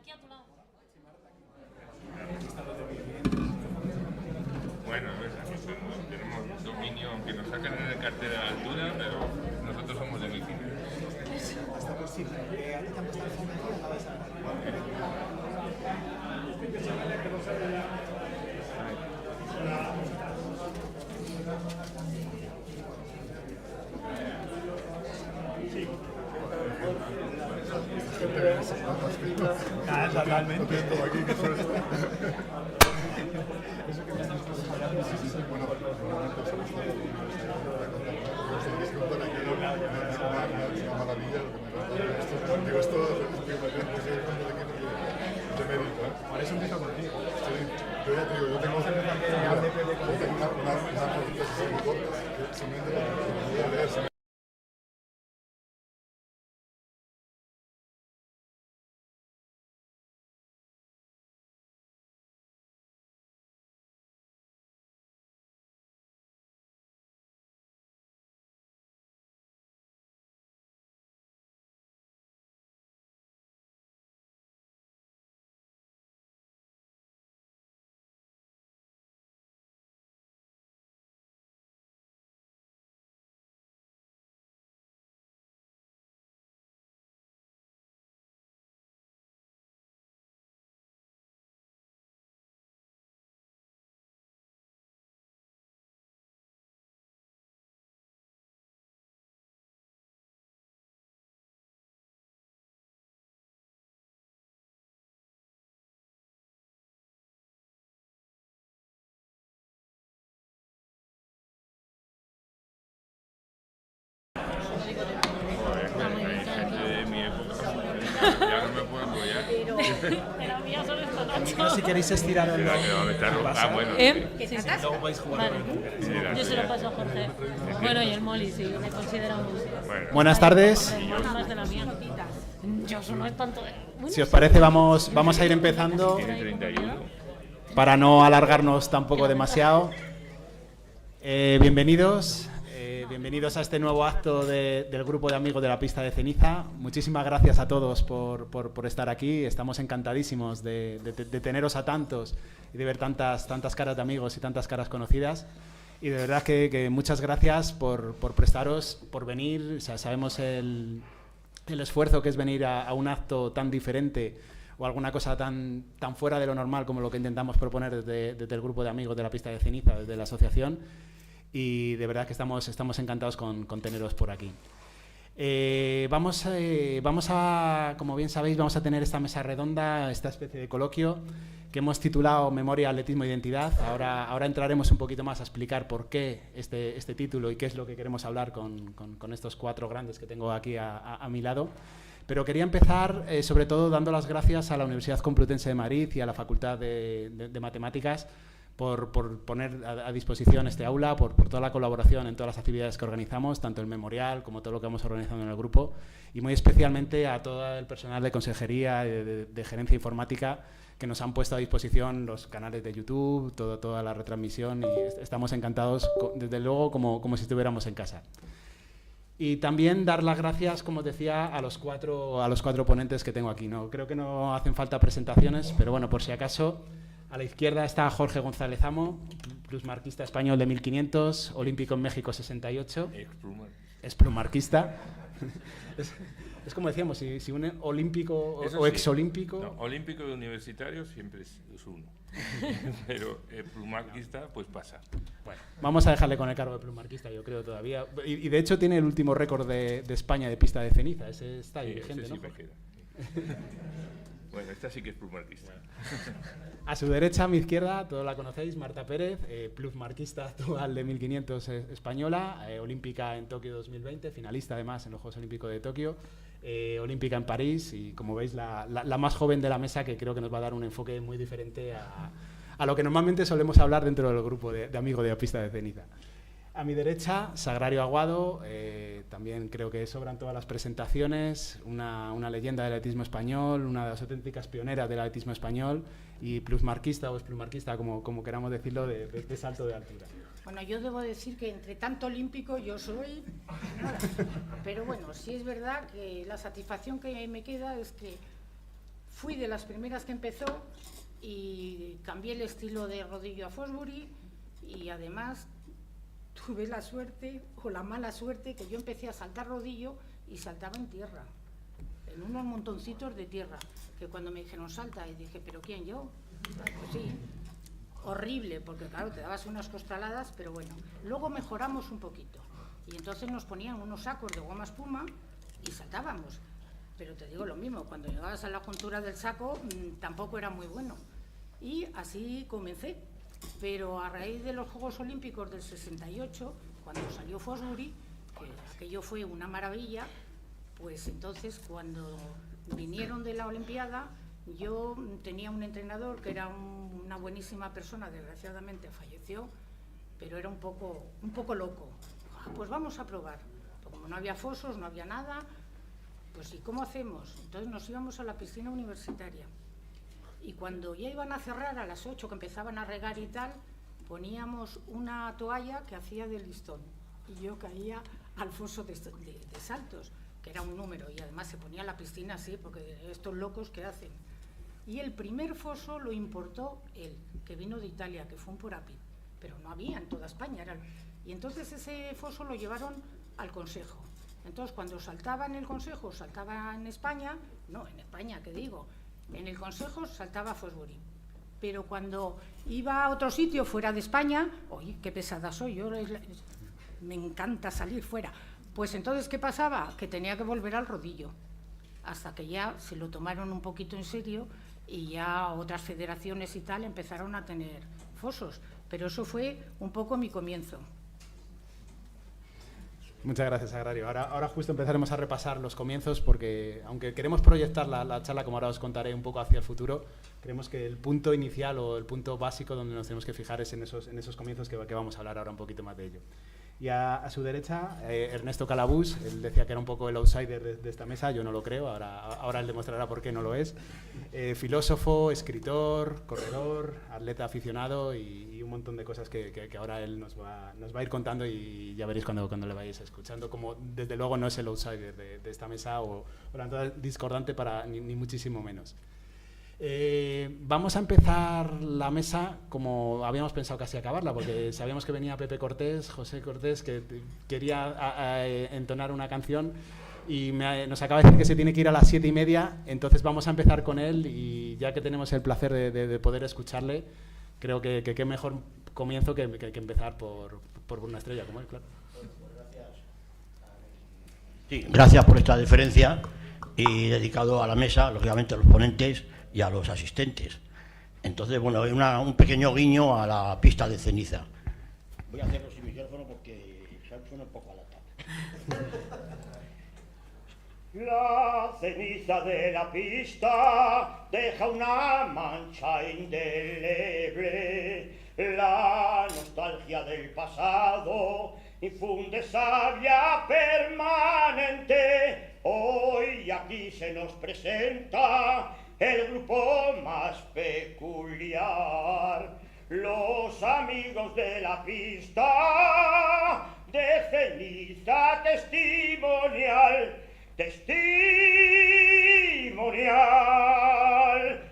Aquí a tu lado. Bueno, tenemos dominio, aunque nos sacan en el cartel a la altura, pero nosotros somos de 1500. Totalmente. Por eso empiezo contigo. Yo ya te digo, yo tengo una simplemente De mi época. Ya no me puedo enrollar. Pero mía solo esta noche. No, si queréis estiraros. Bueno. ¿Qué se Luego vais jugando. Vale. Yo se lo paso a Jorge. Bueno, y el Molly, sí, le consideramos. Buenas tardes. Más de la mía. Yo eso no es tanto de... Si os parece, vamos a ir empezando Tiene 31. para no alargarnos tampoco demasiado. Bienvenidos a este nuevo acto del grupo de amigos de la pista de ceniza. Muchísimas gracias a todos por estar aquí. Estamos encantadísimos de teneros a tantos y de ver tantas caras de amigos y tantas caras conocidas. Y de verdad que muchas gracias por prestaros, por venir. O sea, sabemos el esfuerzo que es venir a un acto tan diferente o alguna cosa tan fuera de lo normal como lo que intentamos proponer desde el grupo de amigos de la pista de ceniza, desde la asociación. Y de verdad que estamos encantados con teneros por aquí. Vamos a, como bien sabéis, vamos a tener esta mesa redonda, esta especie de coloquio que hemos titulado Memoria, Atletismo e Identidad. Ahora entraremos un poquito más a explicar por qué este título y qué es lo que queremos hablar con estos cuatro grandes que tengo aquí a mi lado. Pero quería empezar sobre todo dando las gracias a la Universidad Complutense de Madrid y a la Facultad de Matemáticas por poner a disposición este aula, por toda la colaboración en todas las actividades que organizamos, tanto el memorial como todo lo que hemos organizado en el grupo, y muy especialmente a todo el personal de consejería, de gerencia informática, que nos han puesto a disposición los canales de YouTube, toda la retransmisión, y estamos encantados, desde luego, como si estuviéramos en casa. Y también dar las gracias, como os decía, a los cuatro ponentes que tengo aquí. No, creo que no hacen falta presentaciones, pero bueno, por si acaso. A la izquierda está Jorge González Amo, plusmarquista español de 1500, olímpico en México 68. Explumarquista. Es como decíamos, si un olímpico o exolímpico... No, olímpico y universitario siempre es uno. Pero plumarquista, pues pasa. Bueno, vamos a dejarle con el cargo de plumarquista, yo creo, todavía. Y de hecho tiene el último récord de España de pista de ceniza. Ese está ahí vigente, ese sí ¿no? me queda. Bueno, esta sí que es plumarquista. A su derecha, a mi izquierda, todos la conocéis, Marta Pérez, plusmarquista actual de 1500 española, olímpica en Tokio 2020, finalista además en los Juegos Olímpicos de Tokio, olímpica en París y, como veis, la más joven de la mesa, que creo que nos va a dar un enfoque muy diferente a lo que normalmente solemos hablar dentro del grupo de amigos de la pista de ceniza. A mi derecha, Sagrario Aguado, también creo que sobran todas las presentaciones, una leyenda del atletismo español, una de las auténticas pioneras del atletismo español y plusmarquista o explumarquista, como queramos decirlo, de salto de altura. Bueno, yo debo decir que entre tanto olímpico yo soy nada. Pero bueno, sí es verdad que la satisfacción que me queda es que fui de las primeras que empezó y cambié el estilo de rodillo a Fosbury y además tuve la suerte o la mala suerte que yo empecé a saltar rodillo y saltaba en tierra, en unos montoncitos de tierra, que cuando me dijeron salta y dije, ¿pero quién, yo? Ah, pues sí, horrible, porque claro, te dabas unas costaladas, pero bueno, luego mejoramos un poquito y entonces nos ponían unos sacos de goma espuma y saltábamos. Pero te digo lo mismo, cuando llegabas a la juntura del saco tampoco era muy bueno. Y así comencé. Pero a raíz de los Juegos Olímpicos del 68, cuando salió Fosbury, que aquello fue una maravilla, pues entonces cuando vinieron de la Olimpiada, yo tenía un entrenador que era una buenísima persona, desgraciadamente falleció, pero era un poco loco. Pues vamos a probar. Pues como no había fosos, no había nada, pues ¿y cómo hacemos? Entonces nos íbamos a la piscina universitaria y cuando ya iban a cerrar a las 8 que empezaban a regar y tal, poníamos una toalla que hacía de listón y yo caía al foso de saltos, que era un número, y además se ponía la piscina así, porque estos locos que hacen. Y el primer foso lo importó él, que vino de Italia, que fue un Purapit, pero no había en toda España. Y entonces ese foso lo llevaron al Consejo. Entonces, cuando saltaba en el Consejo, saltaba en España, no, en España, ¿qué digo? En el Consejo saltaba Fosbury. Pero cuando iba a otro sitio fuera de España, oye, qué pesada soy, yo me encanta salir fuera. Pues entonces, ¿qué pasaba? Que tenía que volver al rodillo, hasta que ya se lo tomaron un poquito en serio y ya otras federaciones y tal empezaron a tener fosos. Pero eso fue un poco mi comienzo. Muchas gracias, Agrario. Ahora justo empezaremos a repasar los comienzos porque, aunque queremos proyectar la charla, como ahora os contaré, un poco hacia el futuro, creemos que el punto inicial o el punto básico donde nos tenemos que fijar es en esos comienzos que vamos a hablar ahora un poquito más de ello. Y a su derecha, Ernesto Calabús, él decía que era un poco el outsider de esta mesa, yo no lo creo, ahora él demostrará por qué no lo es. Filósofo, escritor, corredor, atleta aficionado y un montón de cosas que ahora él nos va a ir contando y ya veréis cuando le vayáis escuchando, como desde luego no es el outsider de esta mesa o la entrada discordante ni muchísimo menos. Vamos a empezar la mesa como habíamos pensado casi acabarla, porque sabíamos que venía José Cortés, que quería entonar una canción y nos acaba de decir que se tiene que ir a las 7:30, entonces vamos a empezar con él y ya que tenemos el placer de poder escucharle, creo que qué mejor comienzo que empezar por una estrella como él, claro. Sí, gracias por esta deferencia y dedicado a la mesa, lógicamente a los ponentes y a los asistentes. Entonces, bueno, hay un pequeño guiño a la pista de ceniza. Voy a hacerlo sin micrófono porque suena un poco a lata. La ceniza de la pista deja una mancha indeleble. La nostalgia del pasado infunde savia permanente. Hoy aquí se nos presenta el grupo más peculiar, los amigos de la pista de ceniza testimonial,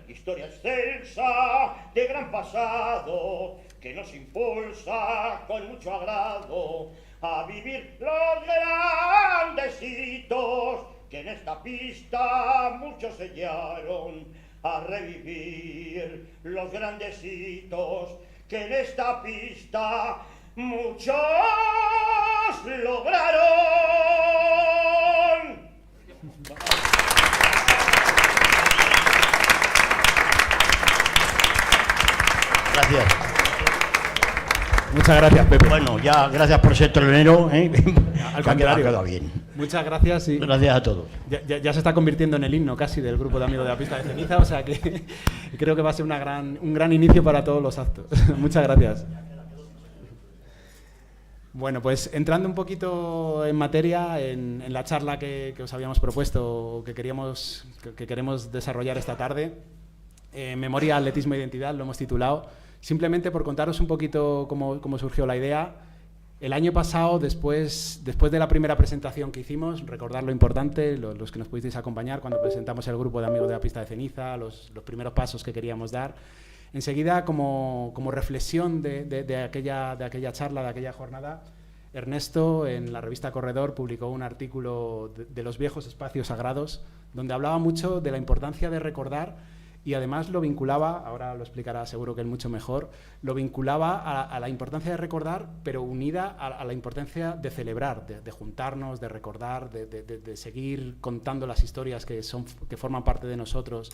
historia excelsa de gran pasado que nos impulsa con mucho agrado a vivir los grandes hitos que en esta pista muchos sellaron, a revivir los grandes hitos que en esta pista muchos lograron. Gracias. Muchas gracias, Pepe. Bueno, ya gracias por ser tronero, Al contrario, ha quedado bien. Muchas gracias. Y gracias a todos. Ya se está convirtiendo en el himno casi del grupo de amigos de la pista de ceniza, o sea que creo que va a ser un gran inicio para todos los actos. Muchas gracias. Bueno, pues entrando un poquito en materia, en la charla que os habíamos propuesto, que queremos desarrollar esta tarde, Memoria, Atletismo e Identidad, lo hemos titulado, simplemente por contaros un poquito cómo surgió la idea. El año pasado, después de la primera presentación que hicimos, recordar lo importante, los que nos pudisteis acompañar cuando presentamos el grupo de amigos de la pista de ceniza, los primeros pasos que queríamos dar, enseguida como reflexión de aquella charla, de aquella jornada, Ernesto en la revista Corredor publicó un artículo de los viejos espacios sagrados, donde hablaba mucho de la importancia de recordar. Y además lo vinculaba, ahora lo explicará seguro que él mucho mejor, lo vinculaba a la importancia de recordar, pero unida a la importancia de celebrar, de juntarnos, de recordar, de seguir contando las historias que forman parte de nosotros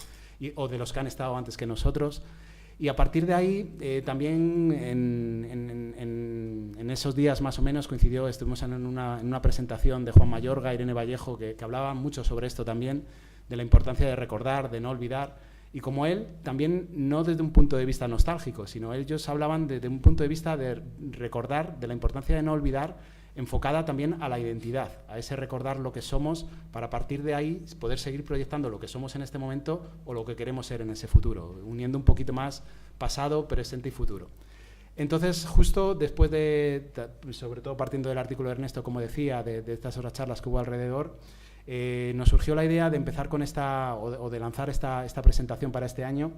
o de los que han estado antes que nosotros. Y a partir de ahí, también en esos días más o menos coincidió, estuvimos en una presentación de Juan Mayorga, Irene Vallejo, que hablaban mucho sobre esto también, de la importancia de recordar, de no olvidar. Y como él, también no desde un punto de vista nostálgico, sino ellos hablaban desde un punto de vista de recordar, de la importancia de no olvidar, enfocada también a la identidad, a ese recordar lo que somos, para a partir de ahí poder seguir proyectando lo que somos en este momento o lo que queremos ser en ese futuro, uniendo un poquito más pasado, presente y futuro. Entonces, justo después sobre todo partiendo del artículo de Ernesto, como decía, de estas otras charlas que hubo alrededor, nos surgió la idea de empezar con o de lanzar esta presentación para este año,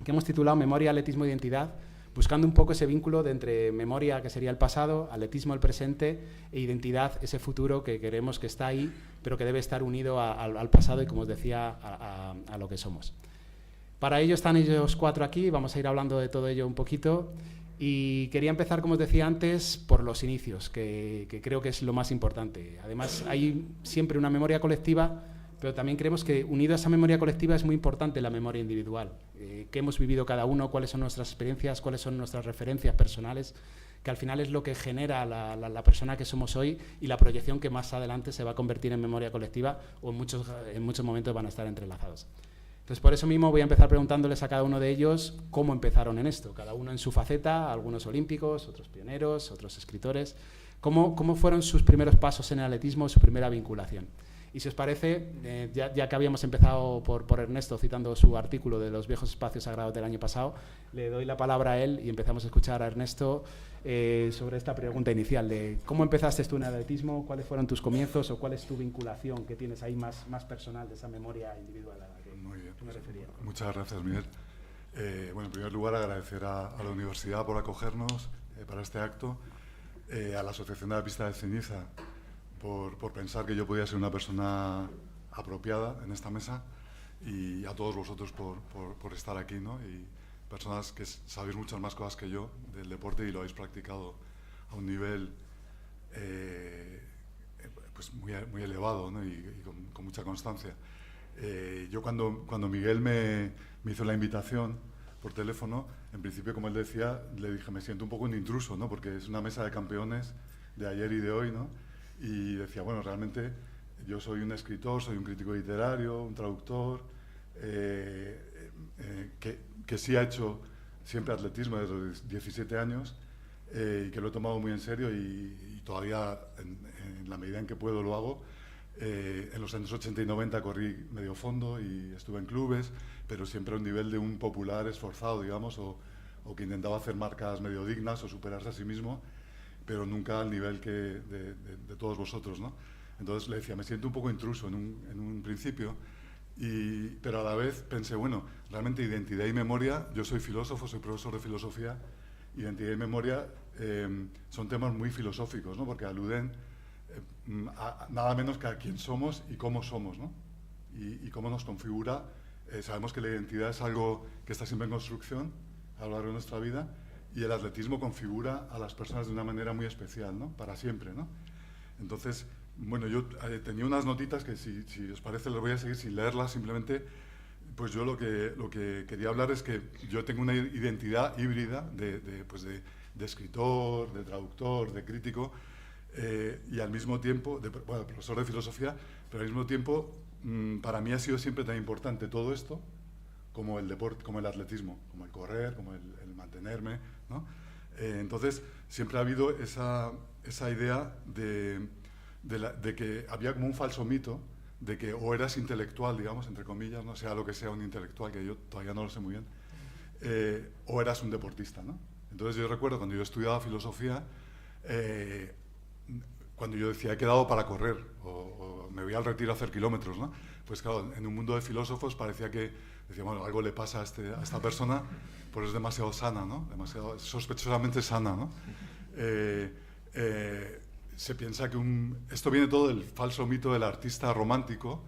que hemos titulado Memoria, Atletismo, Identidad, buscando un poco ese vínculo de entre memoria, que sería el pasado, atletismo, el presente, e identidad, ese futuro que queremos que está ahí, pero que debe estar unido al pasado y, como os decía, a lo que somos. Para ello están ellos 4 aquí, vamos a ir hablando de todo ello un poquito. Y quería empezar, como os decía antes, por los inicios, que creo que es lo más importante. Además, hay siempre una memoria colectiva, pero también creemos que unido a esa memoria colectiva es muy importante la memoria individual. ¿Qué hemos vivido cada uno? ¿Cuáles son nuestras experiencias? ¿Cuáles son nuestras referencias personales? Que al final es lo que genera la persona que somos hoy y la proyección que más adelante se va a convertir en memoria colectiva o en muchos momentos van a estar entrelazados. Entonces, por eso mismo voy a empezar preguntándoles a cada uno de ellos cómo empezaron en esto, cada uno en su faceta, algunos olímpicos, otros pioneros, otros escritores. ¿Cómo fueron sus primeros pasos en el atletismo, su primera vinculación? Y si os parece, ya que habíamos empezado por Ernesto citando su artículo de los viejos espacios sagrados del año pasado, le doy la palabra a él y empezamos a escuchar a Ernesto sobre esta pregunta inicial de cómo empezaste tú en el atletismo, cuáles fueron tus comienzos o cuál es tu vinculación que tienes ahí más personal de esa memoria individual a la que Muy bien, me refería. Muchas gracias, Miguel. Bueno, en primer lugar, agradecer a la universidad por acogernos para este acto, a la Asociación de la Pista de Ceniza por pensar que yo podía ser una persona apropiada en esta mesa y a todos vosotros por estar aquí, ¿no? Y personas que sabéis muchas más cosas que yo del deporte y lo habéis practicado a un nivel pues muy elevado, ¿no? y con mucha constancia. Yo cuando Miguel me hizo la invitación por teléfono, en principio, como él decía, le dije, me siento un poco un intruso, ¿no? Porque es una mesa de campeones de ayer y de hoy, ¿no? Y decía, bueno, realmente yo soy un escritor, soy un crítico literario, un traductor, que sí ha hecho siempre atletismo desde los 17 años y que lo he tomado muy en serio y todavía en la medida en que puedo lo hago. En los años 80 y 90 corrí medio fondo y estuve en clubes, pero siempre a un nivel de un popular esforzado, digamos, o que intentaba hacer marcas medio dignas o superarse a sí mismo, pero nunca al nivel de todos vosotros, ¿no? Entonces le decía, me siento un poco intruso en un principio, pero a la vez pensé, bueno, realmente identidad y memoria, yo soy filósofo, soy profesor de filosofía, identidad y memoria son temas muy filosóficos, ¿no? Porque aluden nada menos que a quién somos y cómo somos, ¿no? Y cómo nos configura. Sabemos que la identidad es algo que está siempre en construcción a lo largo de nuestra vida y el atletismo configura a las personas de una manera muy especial, ¿no? Para siempre, ¿no? Entonces, bueno, yo tenía unas notitas que si os parece les voy a seguir sin leerlas, simplemente pues yo lo que quería hablar es que yo tengo una identidad híbrida de escritor, de traductor, de crítico, y al mismo tiempo, bueno, profesor de filosofía, pero al mismo tiempo para mí ha sido siempre tan importante todo esto como el deporte, como el atletismo, como el correr, como el mantenerme, ¿no? Entonces siempre ha habido esa idea de que había como un falso mito de que o eras intelectual, digamos, entre comillas, no sea lo que sea un intelectual, que yo todavía no lo sé muy bien, o eras un deportista, ¿no? Entonces yo recuerdo cuando yo estudiaba filosofía, cuando yo decía, he quedado para correr, o me voy al retiro a hacer kilómetros, ¿no? Pues claro, en un mundo de filósofos parecía que, decía, bueno, algo le pasa a esta persona, pues es demasiado sana, ¿no? Demasiado, sospechosamente sana, ¿no? Se piensa que esto viene todo del falso mito del artista romántico,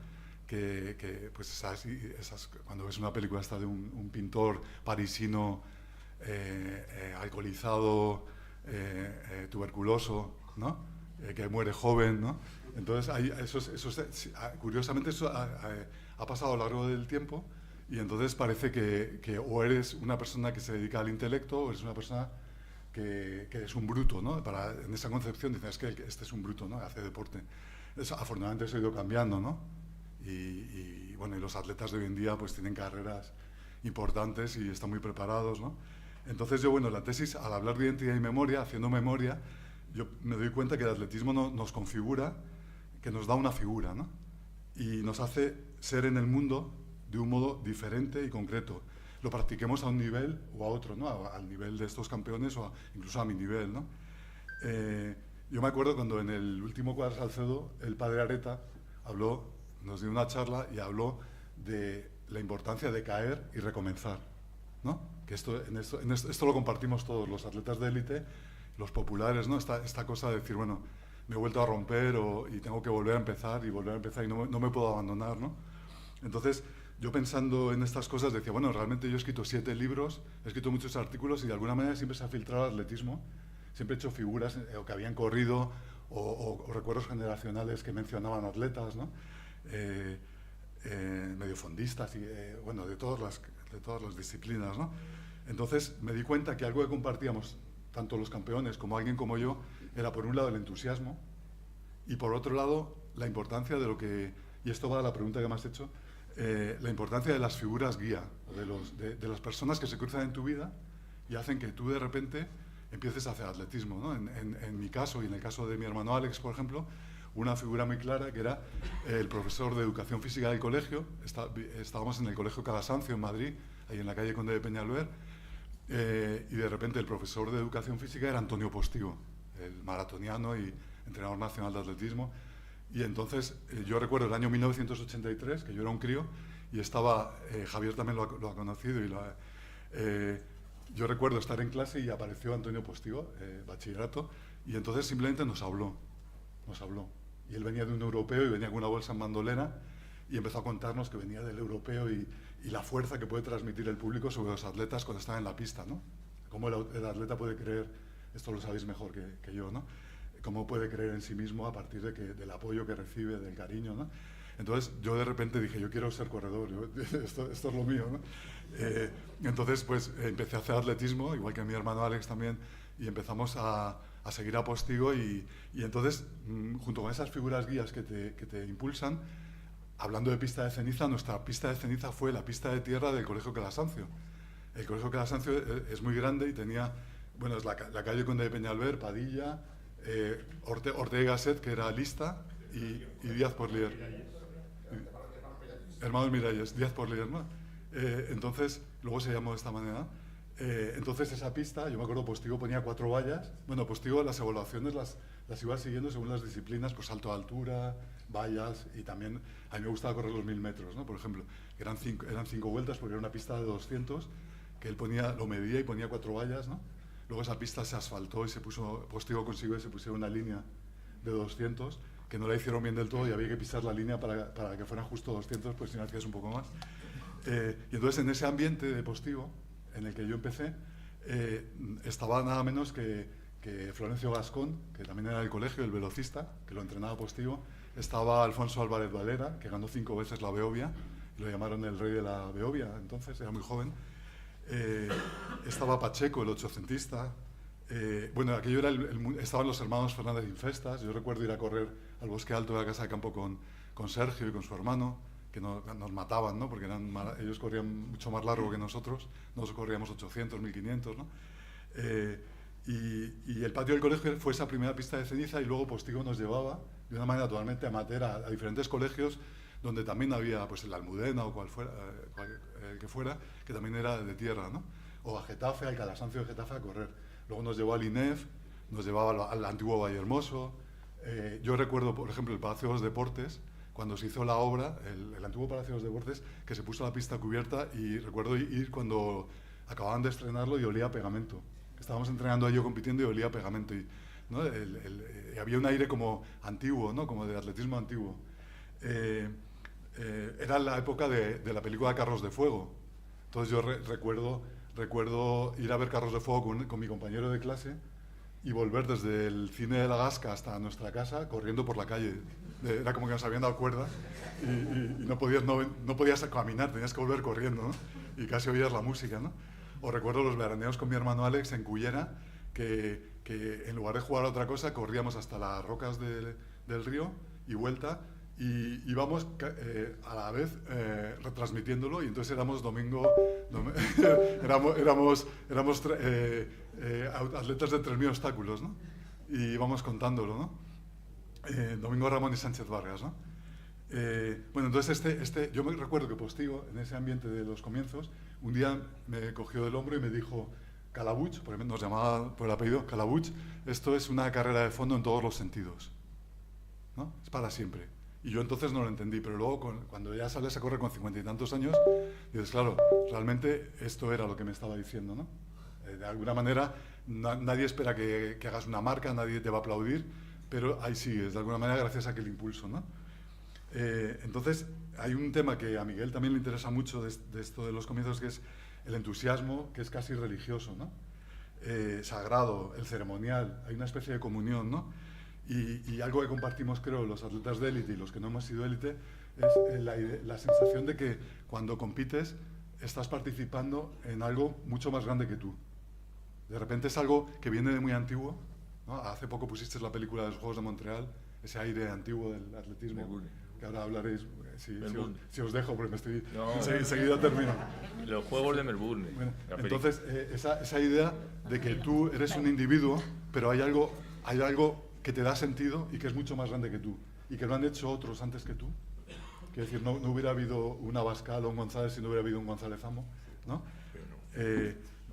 que pues cuando ves una película esta de un pintor parisino alcoholizado, tuberculoso, ¿no? Que muere joven, ¿no? Entonces, curiosamente eso ha pasado a lo largo del tiempo, y entonces parece que o eres una persona que se dedica al intelecto o eres una persona que es un bruto, ¿no? En esa concepción dicen, es que este es un bruto, ¿no? Hace deporte. Afortunadamente eso ha ido cambiando, ¿no? Y bueno, y los atletas de hoy en día pues tienen carreras importantes y están muy preparados, ¿no? Entonces yo, bueno, la tesis, al hablar de identidad y memoria, haciendo memoria, yo me doy cuenta que el atletismo nos configura, que nos da una figura, ¿no? Y nos hace ser en el mundo de un modo diferente y concreto. Lo practiquemos a un nivel o a otro, ¿no? Al nivel de estos campeones o incluso a mi nivel, ¿no? Yo me acuerdo cuando en el último Quadra Salcedo el padre Areta nos dio una charla y habló de la importancia de caer y recomenzar, ¿no? Que esto lo compartimos todos, los atletas de élite, los populares, ¿no? Esta cosa de decir, bueno, me he vuelto a romper y tengo que volver a empezar y no me puedo abandonar, ¿no? Entonces, yo pensando en estas cosas decía, bueno, realmente yo he escrito 7 libros, he escrito muchos artículos y de alguna manera siempre se ha filtrado el atletismo, siempre he hecho figuras o que habían corrido o recuerdos generacionales que mencionaban atletas, ¿no? Mediofondistas y, bueno, de todas las disciplinas, ¿no? Entonces me di cuenta que algo que compartíamos tanto los campeones como alguien como yo era por un lado el entusiasmo y por otro lado la importancia de lo que, y esto va a la pregunta que me has hecho, la importancia de las figuras guía, de las personas que se cruzan en tu vida y hacen que tú de repente empieces a hacer atletismo, ¿no? En mi caso y en el caso de mi hermano Alex, por ejemplo, una figura muy clara que era el profesor de educación física del colegio. Estábamos en el colegio Calasancio en Madrid, ahí en la calle Conde de Peñalver, y de repente el profesor de educación física era Antonio Postigo, el maratoniano y entrenador nacional de atletismo. Y entonces yo recuerdo el año 1983, que yo era un crío, y estaba, Javier también lo ha conocido, yo recuerdo estar en clase y apareció Antonio Postigo, bachillerato, y entonces simplemente nos habló. Y él venía de un europeo y venía con una bolsa en bandolera y empezó a contarnos que venía del europeo y la fuerza que puede transmitir el público sobre los atletas cuando están en la pista, ¿no? Cómo el atleta puede creer, esto lo sabéis mejor que yo, ¿no? Cómo puede creer en sí mismo a partir del apoyo que recibe, del cariño, ¿no? Entonces yo de repente dije, yo quiero ser corredor, esto es lo mío, ¿no? Entonces pues empecé a hacer atletismo, igual que mi hermano Alex también, y empezamos a seguir a Postigo y entonces, junto con esas figuras guías que te impulsan, hablando de pista de ceniza, nuestra pista de ceniza fue la pista de tierra del Colegio Calasancio. El Colegio Calasancio es muy grande y tenía, bueno, es la calle Conde de Peñalver, Padilla, Ortega y Gasset, que era lista, y Díaz Porlier. Hermanos Miralles, Díaz Porlier, ¿no? Entonces, luego se llamó de esta manera. Entonces esa pista, yo me acuerdo, Postigo ponía 4 vallas. Bueno, Postigo las evaluaciones las iba siguiendo según las disciplinas, pues salto de altura, vallas, y también a mí me gustaba correr los 1000 metros, ¿no? Por ejemplo, eran 5 vueltas porque era una pista de 200, que él lo medía y ponía 4 vallas, ¿no? Luego esa pista se asfaltó y Postigo consiguió y se pusieron una línea de 200, que no la hicieron bien del todo y había que pisar la línea para que fueran justo 200, pues si no hacías un poco más. Y entonces en ese ambiente de Postigo, en el que yo empecé, estaba nada menos que Florencio Gascón, que también era del colegio, el velocista, que lo entrenaba Postigo. Estaba Alfonso Álvarez Valera, que ganó 5 veces la Beovia, y lo llamaron el rey de la Beovia, entonces era muy joven. Estaba Pacheco, el ochocentista. Bueno, aquello era estaban los hermanos Fernández Infestas. Yo recuerdo ir a correr al Bosque Alto de la Casa de Campo con Sergio y con su hermano, que nos mataban, ¿no? Porque ellos corrían mucho más largo que nosotros corríamos 800, 1500, ¿no? Y el patio del colegio fue esa primera pista de ceniza y luego Postigo nos llevaba de una manera totalmente amateur a diferentes colegios donde también había pues el Almudena o el que fuera, que también era de tierra, ¿no? O a Getafe, al Calasancio de Getafe a correr. Luego nos llevó al INEF, nos llevaba al antiguo Vallehermoso. Yo recuerdo, por ejemplo, el Palacio de los Deportes, cuando se hizo la obra, el antiguo Palacio de los Deportes, que se puso la pista cubierta, y recuerdo ir cuando acababan de estrenarlo y olía a pegamento. Estábamos entrenando ahí, yo compitiendo, y olía a pegamento. Y, ¿no? Había un aire como antiguo, ¿no? Como de atletismo antiguo. Era la época de la película Carros de Fuego. Entonces yo recuerdo ir a ver Carros de Fuego con mi compañero de clase y volver desde el cine de la Gasca hasta nuestra casa corriendo por la calle. Era como que nos habían dado cuerda y no podías caminar, tenías que volver corriendo, ¿no? Y casi oías la música, ¿no? O recuerdo los veraneos con mi hermano Alex en Cullera, que en lugar de jugar a otra cosa corríamos hasta las rocas del río y vuelta, y íbamos a la vez retransmitiéndolo, y entonces éramos éramos atletas de 3.000 obstáculos, ¿no? Y íbamos contándolo, ¿no? Domingo Ramón y Sánchez Vargas, ¿no? Bueno, entonces yo me recuerdo que Postigo, en ese ambiente de los comienzos, un día me cogió del hombro y me dijo: Calabuig, porque nos llamaba por el apellido, Calabuig, esto es una carrera de fondo en todos los sentidos, ¿no? Es para siempre. Y yo entonces no lo entendí, pero luego cuando ya sales a correr con 50 y tantos años, dices, claro, realmente esto era lo que me estaba diciendo, ¿no? De alguna manera, nadie espera que hagas una marca, nadie te va a aplaudir, pero ahí sigues, de alguna manera, gracias a aquel impulso, ¿no? Entonces, hay un tema que a Miguel también le interesa mucho de esto de los comienzos, que es el entusiasmo, que es casi religioso, ¿no? Sagrado, el ceremonial, hay una especie de comunión, ¿no? Y algo que compartimos, creo, los atletas de élite y los que no hemos sido élite, es la sensación de que cuando compites estás participando en algo mucho más grande que tú. De repente es algo que viene de muy antiguo, ¿no? Hace poco pusiste la película de los Juegos de Montreal, ese aire antiguo del atletismo, que ahora hablaréis, si os dejo, porque me estoy... Enseguida termino. Los Juegos de Melbourne. Bueno, entonces, esa idea de que tú eres un individuo, pero hay algo que te da sentido y que es mucho más grande que tú, y que lo han hecho otros antes que tú. Quiero decir, no hubiera habido un Abascal o un González si no hubiera habido un González Amo, ¿no?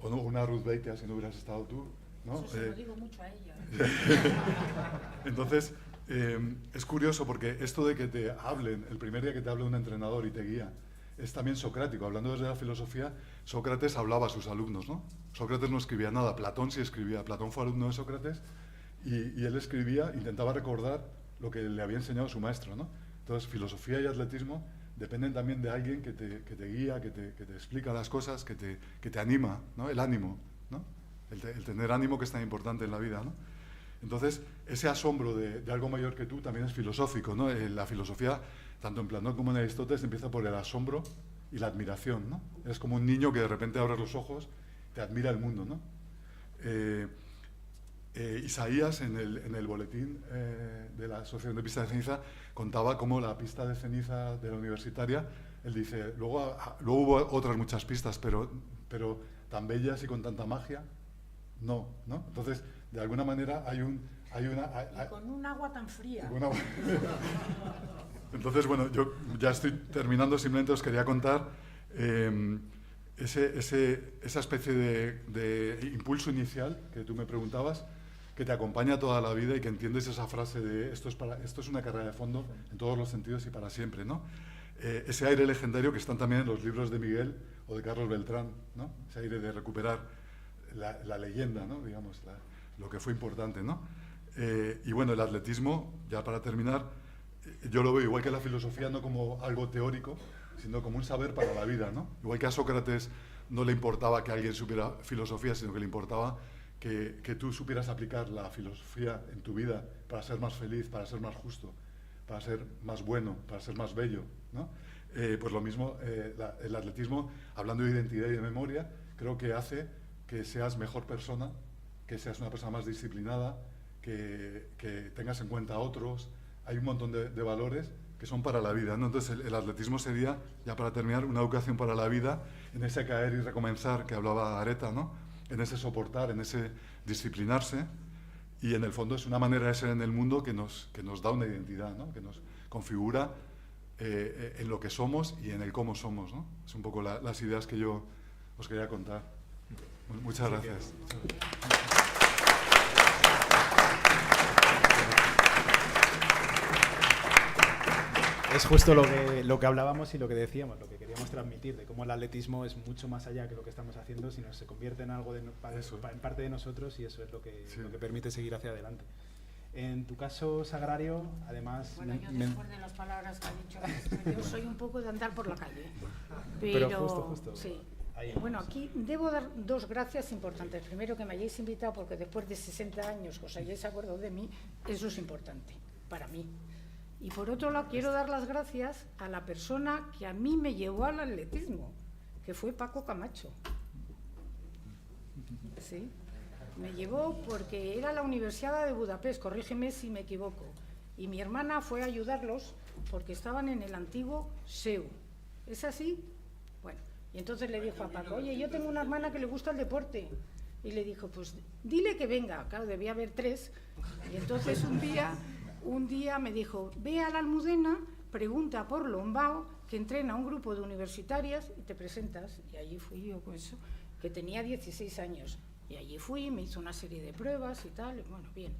O no, una Ruth Beitia si no hubieras estado tú, ¿no? Eso se lo digo mucho a ella. Entonces, es curioso porque esto de que te hablen, el primer día que te habla un entrenador y te guía, es también socrático. Hablando desde la filosofía, Sócrates hablaba a sus alumnos, ¿no? Sócrates no escribía nada, Platón sí escribía. Platón fue alumno de Sócrates y él escribía, intentaba recordar lo que le había enseñado su maestro, ¿no? Entonces, filosofía y atletismo dependen también de alguien que te guía, que te explica las cosas, que te anima, ¿no? El ánimo, ¿no? El tener ánimo, que es tan importante en la vida, ¿no? Entonces, ese asombro de algo mayor que tú también es filosófico, ¿no? La filosofía, tanto en Platón como en Aristóteles, empieza por el asombro y la admiración, ¿no? Eres como un niño que de repente abres los ojos, te admira el mundo, ¿no? Isaías, en el boletín de la Asociación de Pista de Ceniza, contaba cómo la pista de ceniza de la universitaria, él dice, luego hubo otras muchas pistas, pero tan bellas y con tanta magia, no. Entonces, de alguna manera hay y con un agua tan fría. Entonces, bueno, yo ya estoy terminando, simplemente os quería contar esa especie de impulso inicial que tú me preguntabas, que te acompaña toda la vida y que entiendes esa frase de esto es una carrera de fondo en todos los sentidos y para siempre, ¿no? Ese aire legendario que están también en los libros de Miguel o de Carlos Beltrán, ¿no? Ese aire de recuperar la leyenda, ¿no? Digamos, lo que fue importante, ¿no? Y bueno, el atletismo, ya para terminar, yo lo veo igual que la filosofía, no como algo teórico, sino como un saber para la vida, ¿no? Igual que a Sócrates no le importaba que alguien supiera filosofía, sino que le importaba que tú supieras aplicar la filosofía en tu vida para ser más feliz, para ser más justo, para ser más bueno, para ser más bello, ¿no? Pues lo mismo, el atletismo, hablando de identidad y de memoria, creo que hace que seas mejor persona, que seas una persona más disciplinada, que tengas en cuenta a otros. Hay un montón de valores que son para la vida, ¿no? Entonces el atletismo sería, ya para terminar, una educación para la vida, en ese caer y recomenzar que hablaba Areta, ¿no? En ese soportar, en ese disciplinarse, y en el fondo es una manera de ser en el mundo que nos da una identidad, ¿no? Que nos configura en lo que somos y en el cómo somos, ¿no? Es un poco las ideas que yo os quería contar. Muchas gracias. es justo lo que hablábamos y lo que decíamos, lo que queríamos transmitir, de cómo el atletismo es mucho más allá que lo que estamos haciendo, sino se convierte en algo en parte de nosotros, y eso es lo que permite seguir hacia adelante. En tu caso, Sagrario, además... Bueno, yo después de las palabras que ha dicho, yo soy un poco de andar por la calle. Pero justo. Sí. Ahí. Bueno, aquí debo dar dos gracias importantes. Primero, que me hayáis invitado, porque después de 60 años que os hayáis acordado de mí, eso es importante para mí. Y por otro lado, quiero dar las gracias a la persona que a mí me llevó al atletismo, que fue Paco Camacho. ¿Sí? Me llevó porque era la Universidad de Budapest, corrígeme si me equivoco, y mi hermana fue a ayudarlos porque estaban en el antiguo SEU. ¿Es así? Bueno, y entonces le dijo a Paco, oye, yo tengo una hermana que le gusta el deporte. Y le dijo, pues dile que venga. Claro, debía haber 3. Y entonces un día me dijo, ve a la Almudena, pregunta por Lombao, que entrena un grupo de universitarias y te presentas. Y allí fui yo, pues, que tenía 16 años. Y allí fui, me hizo una serie de pruebas y tal, bueno, bien.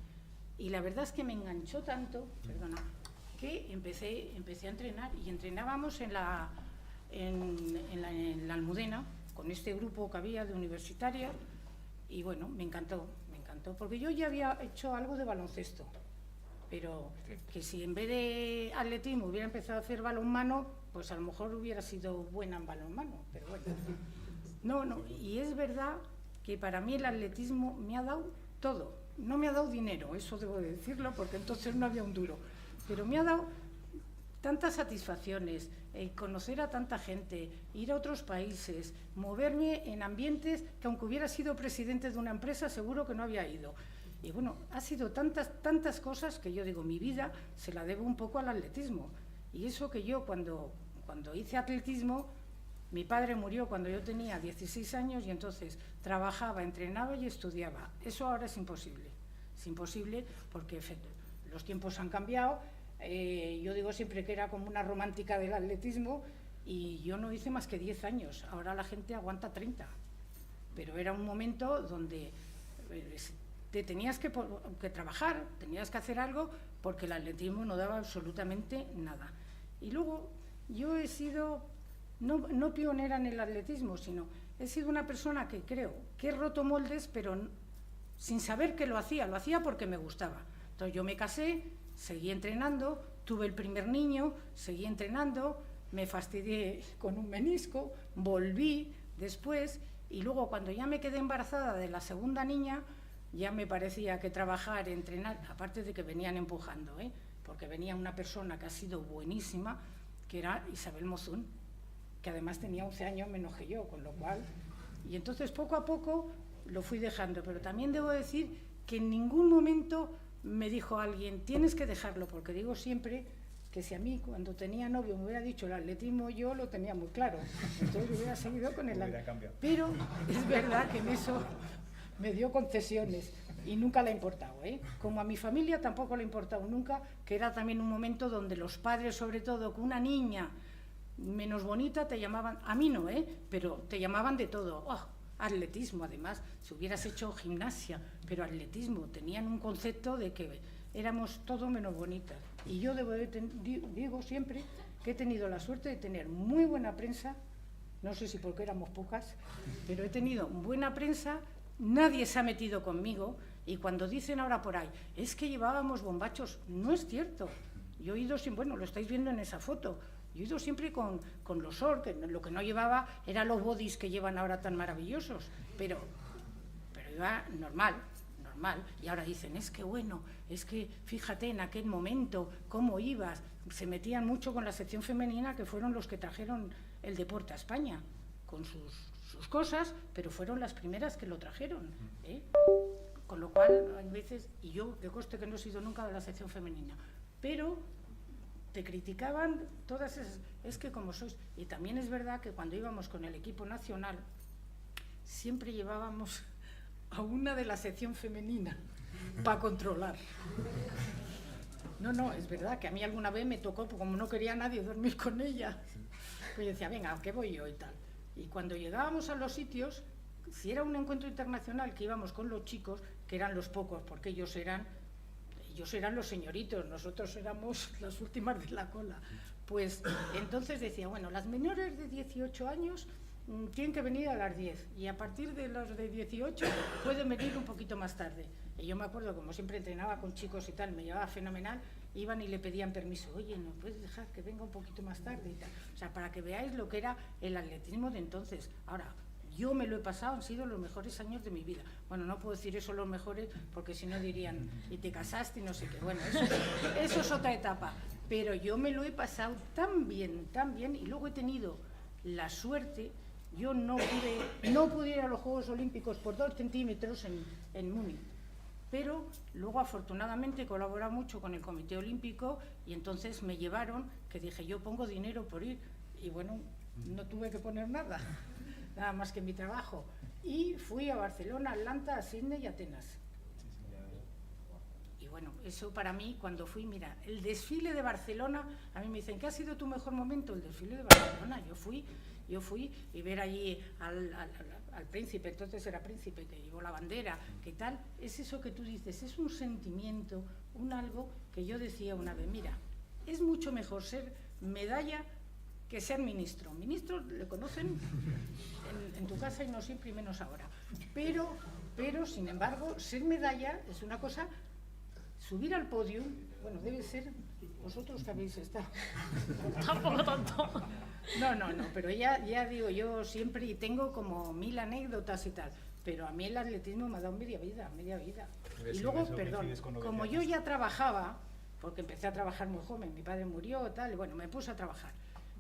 Y la verdad es que me enganchó tanto, perdona, que empecé a entrenar, y entrenábamos en la Almudena, con este grupo que había de universitarias, y bueno, me encantó, porque yo ya había hecho algo de baloncesto, pero que si en vez de atletismo hubiera empezado a hacer balonmano, pues a lo mejor hubiera sido buena en balonmano, pero bueno. No, y es verdad que para mí el atletismo me ha dado todo. No me ha dado dinero, eso debo de decirlo, porque entonces no había un duro, pero me ha dado tantas satisfacciones, conocer a tanta gente, ir a otros países, moverme en ambientes que aunque hubiera sido presidente de una empresa seguro que no había ido. Y bueno, ha sido tantas cosas que yo digo, mi vida se la debo un poco al atletismo. Y eso que yo cuando hice atletismo, mi padre murió cuando yo tenía 16 años y entonces trabajaba, entrenaba y estudiaba. Eso ahora es imposible. Es imposible porque los tiempos han cambiado. Yo digo siempre que era como una romántica del atletismo y yo no hice más que 10 años. Ahora la gente aguanta 30. Pero era un momento donde te tenías que trabajar, tenías que hacer algo porque el atletismo no daba absolutamente nada. Y luego yo he sido... No pionera en el atletismo, sino he sido una persona que creo que he roto moldes, pero sin saber que lo hacía porque me gustaba. Entonces yo me casé, seguí entrenando, tuve el primer niño, seguí entrenando, me fastidié con un menisco, volví después y luego cuando ya me quedé embarazada de la segunda niña, ya me parecía que trabajar, entrenar, aparte de que venían empujando, porque venía una persona que ha sido buenísima, que era Isabel Mozún, que además tenía 11 años menos que yo, con lo cual... Y entonces poco a poco lo fui dejando, pero también debo decir que en ningún momento me dijo alguien, tienes que dejarlo, porque digo siempre que si a mí cuando tenía novio me hubiera dicho el atletismo, yo lo tenía muy claro, entonces yo hubiera seguido con el atletismo. Pero es verdad que en eso me dio concesiones y nunca le ha importado, como a mi familia tampoco le ha importado nunca, que era también un momento donde los padres, sobre todo, con una niña menos bonita te llamaban, a mí no, pero te llamaban de todo. Atletismo, además, si hubieras hecho gimnasia, pero atletismo, tenían un concepto de que éramos todo menos bonitas. Y yo digo siempre que he tenido la suerte de tener muy buena prensa, no sé si porque éramos pocas, pero he tenido buena prensa, nadie se ha metido conmigo, y cuando dicen ahora por ahí, es que llevábamos bombachos, no es cierto. Yo he ido, bueno, lo estáis viendo en esa foto, yo he ido siempre con los shorts, que lo que no llevaba eran los bodys que llevan ahora tan maravillosos, pero iba normal. Y ahora dicen, es que bueno, es que fíjate en aquel momento, cómo ibas. Se metían mucho con la sección femenina, que fueron los que trajeron el deporte a España, con sus cosas, pero fueron las primeras que lo trajeron. Con lo cual, a veces, y yo de coste que no he sido nunca de la sección femenina, pero... te criticaban todas esas, es que como sois, y también es verdad que cuando íbamos con el equipo nacional siempre llevábamos a una de la sección femenina para controlar. No, es verdad que a mí alguna vez me tocó, como no quería nadie dormir con ella, pues yo decía, venga, ¿qué voy yo? Y tal. Y cuando llegábamos a los sitios, si era un encuentro internacional que íbamos con los chicos, que eran los pocos, porque ellos eran los señoritos, nosotros éramos las últimas de la cola, Pues entonces decía, bueno, las menores de 18 años tienen que venir a las 10 y a partir de los de 18 pueden venir un poquito más tarde. Y yo me acuerdo, como siempre entrenaba con chicos y tal, me llevaba fenomenal, iban y le pedían permiso, oye, ¿no puedes dejar que venga un poquito más tarde? Y tal. O sea, para que veáis lo que era el atletismo de entonces. Ahora, yo me lo he pasado, han sido los mejores años de mi vida. Bueno, no puedo decir eso los mejores, porque si no dirían, y te casaste y no sé qué. Bueno, eso es otra etapa. Pero yo me lo he pasado tan bien, y luego he tenido la suerte, yo no pude ir a los Juegos Olímpicos por 2 centímetros en Múnich. Pero luego afortunadamente he colaborado mucho con el Comité Olímpico y entonces me llevaron, que dije, yo pongo dinero por ir. Y bueno, no tuve que poner nada más que mi trabajo. Y fui a Barcelona, Atlanta, a Sydney y Atenas. Y bueno, eso para mí, cuando fui, mira, el desfile de Barcelona, a mí me dicen, ¿qué ha sido tu mejor momento? El desfile de Barcelona. Yo fui y ver allí al príncipe, entonces era príncipe, que llevó la bandera, ¿qué tal? Es eso que tú dices, es un sentimiento, un algo que yo decía una vez, mira, es mucho mejor ser medalla que ser ministro. Ministro le conocen en tu casa y no siempre y menos ahora. Pero, sin embargo, ser medalla es una cosa, subir al podio, bueno, debe ser vosotros que habéis estado. Tampoco tanto. No, pero ya digo, yo siempre tengo como 1000 anécdotas y tal, pero a mí el atletismo me ha dado media vida. Y luego, perdón, como yo ya trabajaba, porque empecé a trabajar muy joven, mi padre murió, tal, y bueno, me puse a trabajar.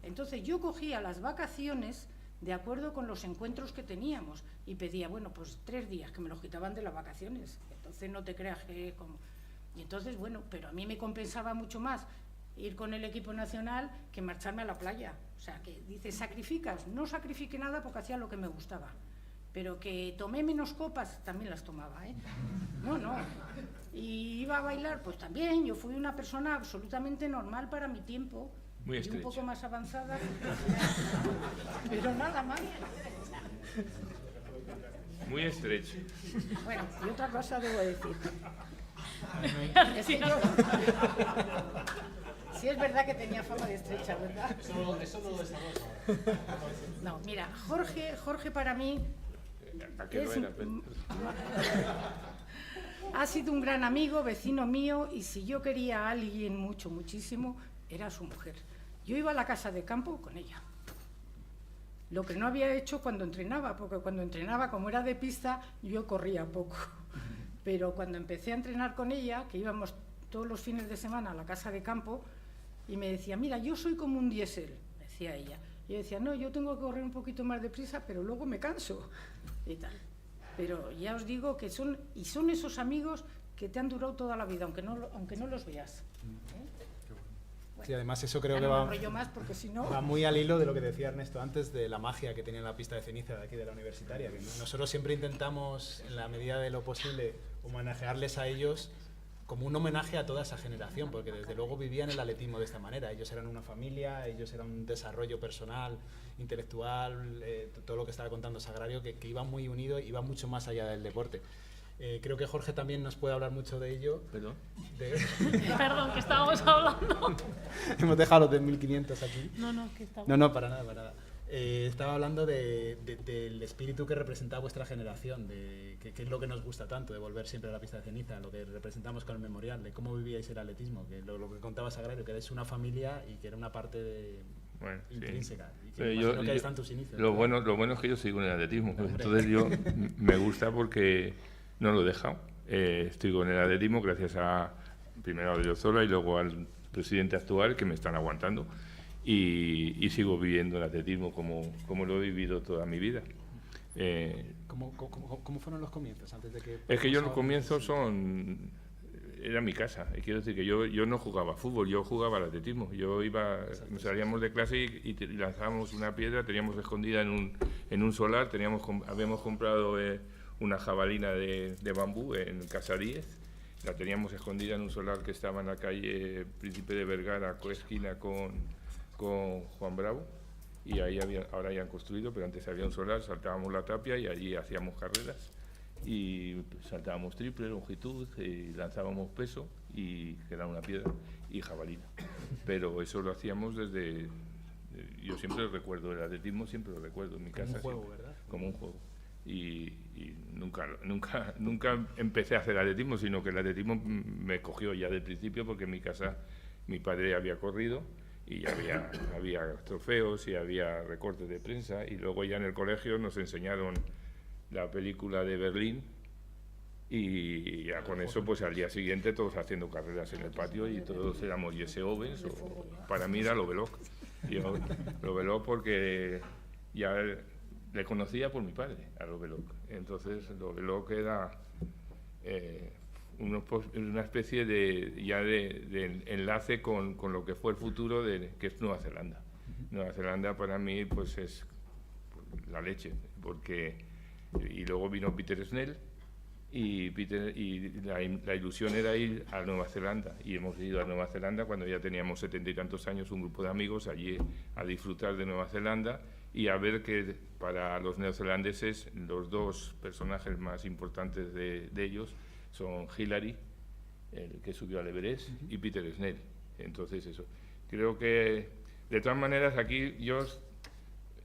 Entonces yo cogía las vacaciones de acuerdo con los encuentros que teníamos y pedía, bueno, pues 3 días, que me los quitaban de las vacaciones. Entonces no te creas que como... Y entonces, bueno, pero a mí me compensaba mucho más ir con el equipo nacional que marcharme a la playa. O sea, que dices, ¿sacrificas? No sacrifiqué nada porque hacía lo que me gustaba. Pero que tomé menos copas, también las tomaba, ¿eh? No. Y iba a bailar, pues también. Yo fui una persona absolutamente normal para mi tiempo. Muy y un poco más avanzada. Pero nada más. Muy estrecho. Bueno, y otra cosa debo decir. Es que yo... Sí, es verdad que tenía fama de estrecha, ¿verdad? Eso no lo desarrolla. No, mira, Jorge para mí ha sido un gran amigo, vecino mío, y si yo quería a alguien muchísimo, era su mujer. Yo iba a la casa de campo con ella. Lo que no había hecho cuando entrenaba, porque cuando entrenaba, como era de pista, yo corría poco. Pero cuando empecé a entrenar con ella, que íbamos todos los fines de semana a la casa de campo, y me decía, mira, yo soy como un diésel, decía ella. Y yo decía, no, yo tengo que correr un poquito más deprisa, pero luego me canso, y tal. Pero ya os digo que son esos amigos que te han durado toda la vida, aunque no los veas. Sí, además eso creo que no va, me enrollo más porque si no... va muy al hilo de lo que decía Ernesto antes, de la magia que tiene la pista de ceniza de aquí de la universitaria. Que nosotros siempre intentamos, en la medida de lo posible, homenajearles a ellos como un homenaje a toda esa generación, porque desde luego vivían el atletismo de esta manera. Ellos eran una familia, ellos eran un desarrollo personal, intelectual, todo lo que estaba contando Sagrario, que iba muy unido, iba mucho más allá del deporte. Creo que Jorge también nos puede hablar mucho de ello. ¿Perdón? Perdón, que estábamos hablando. Hemos dejado los de 1500 aquí. No, que estamos... No, para nada. Estaba hablando del espíritu que representaba vuestra generación, de qué es lo que nos gusta tanto, de volver siempre a la pista de ceniza, lo que representamos con el memorial, de cómo vivíais el atletismo, que lo que contaba Sagrario, que erais una familia y que era una parte intrínseca. Sí. Y que que ahí están tus inicios. Lo bueno es que yo sigo en el atletismo, entonces yo me gusta porque no lo he dejado. Estoy con el atletismo gracias primero a Odriozola y luego al presidente actual, que me están aguantando. Y sigo viviendo el atletismo como lo he vivido toda mi vida. ¿Cómo fueron los comienzos? Antes de que es que yo los comienzos era mi casa. Quiero decir que yo no jugaba fútbol, yo jugaba al atletismo. Salíamos de clase y lanzábamos una piedra, teníamos escondida en un solar, habíamos comprado una jabalina de bambú en Casaríes, la teníamos escondida en un solar que estaba en la calle Príncipe de Vergara, esquina con Juan Bravo, y ahí ahora ya han construido, pero antes había un solar, saltábamos la tapia y allí hacíamos carreras y saltábamos triple, longitud, y lanzábamos peso y que era una piedra y jabalina. Pero eso lo hacíamos desde... Yo siempre recuerdo el atletismo, siempre lo recuerdo en mi casa. Como un juego, siempre, ¿verdad? como un juego. Y nunca empecé a hacer atletismo, sino que el atletismo me cogió ya del principio, porque en mi casa mi padre había corrido y había trofeos y había recortes de prensa, y luego ya en el colegio nos enseñaron la película de Berlín, y ya con eso pues al día siguiente todos haciendo carreras en el patio, y todos éramos Jesse Owens, o para mí era Lovelock. Yo Lovelock porque ya le conocía por mi padre, a Lovelock. Entonces Lovelock era una especie de enlace con lo que fue el futuro que es Nueva Zelanda. Nueva Zelanda para mí pues es la leche, porque y luego vino Peter Snell y la ilusión era ir a Nueva Zelanda, y hemos ido a Nueva Zelanda cuando ya teníamos 70 y tantos años, un grupo de amigos allí a disfrutar de Nueva Zelanda y a ver que para los neozelandeses los dos personajes más importantes de ellos son Hillary, el que subió al Everest, y Peter Snell. Entonces eso, creo que de todas maneras aquí yo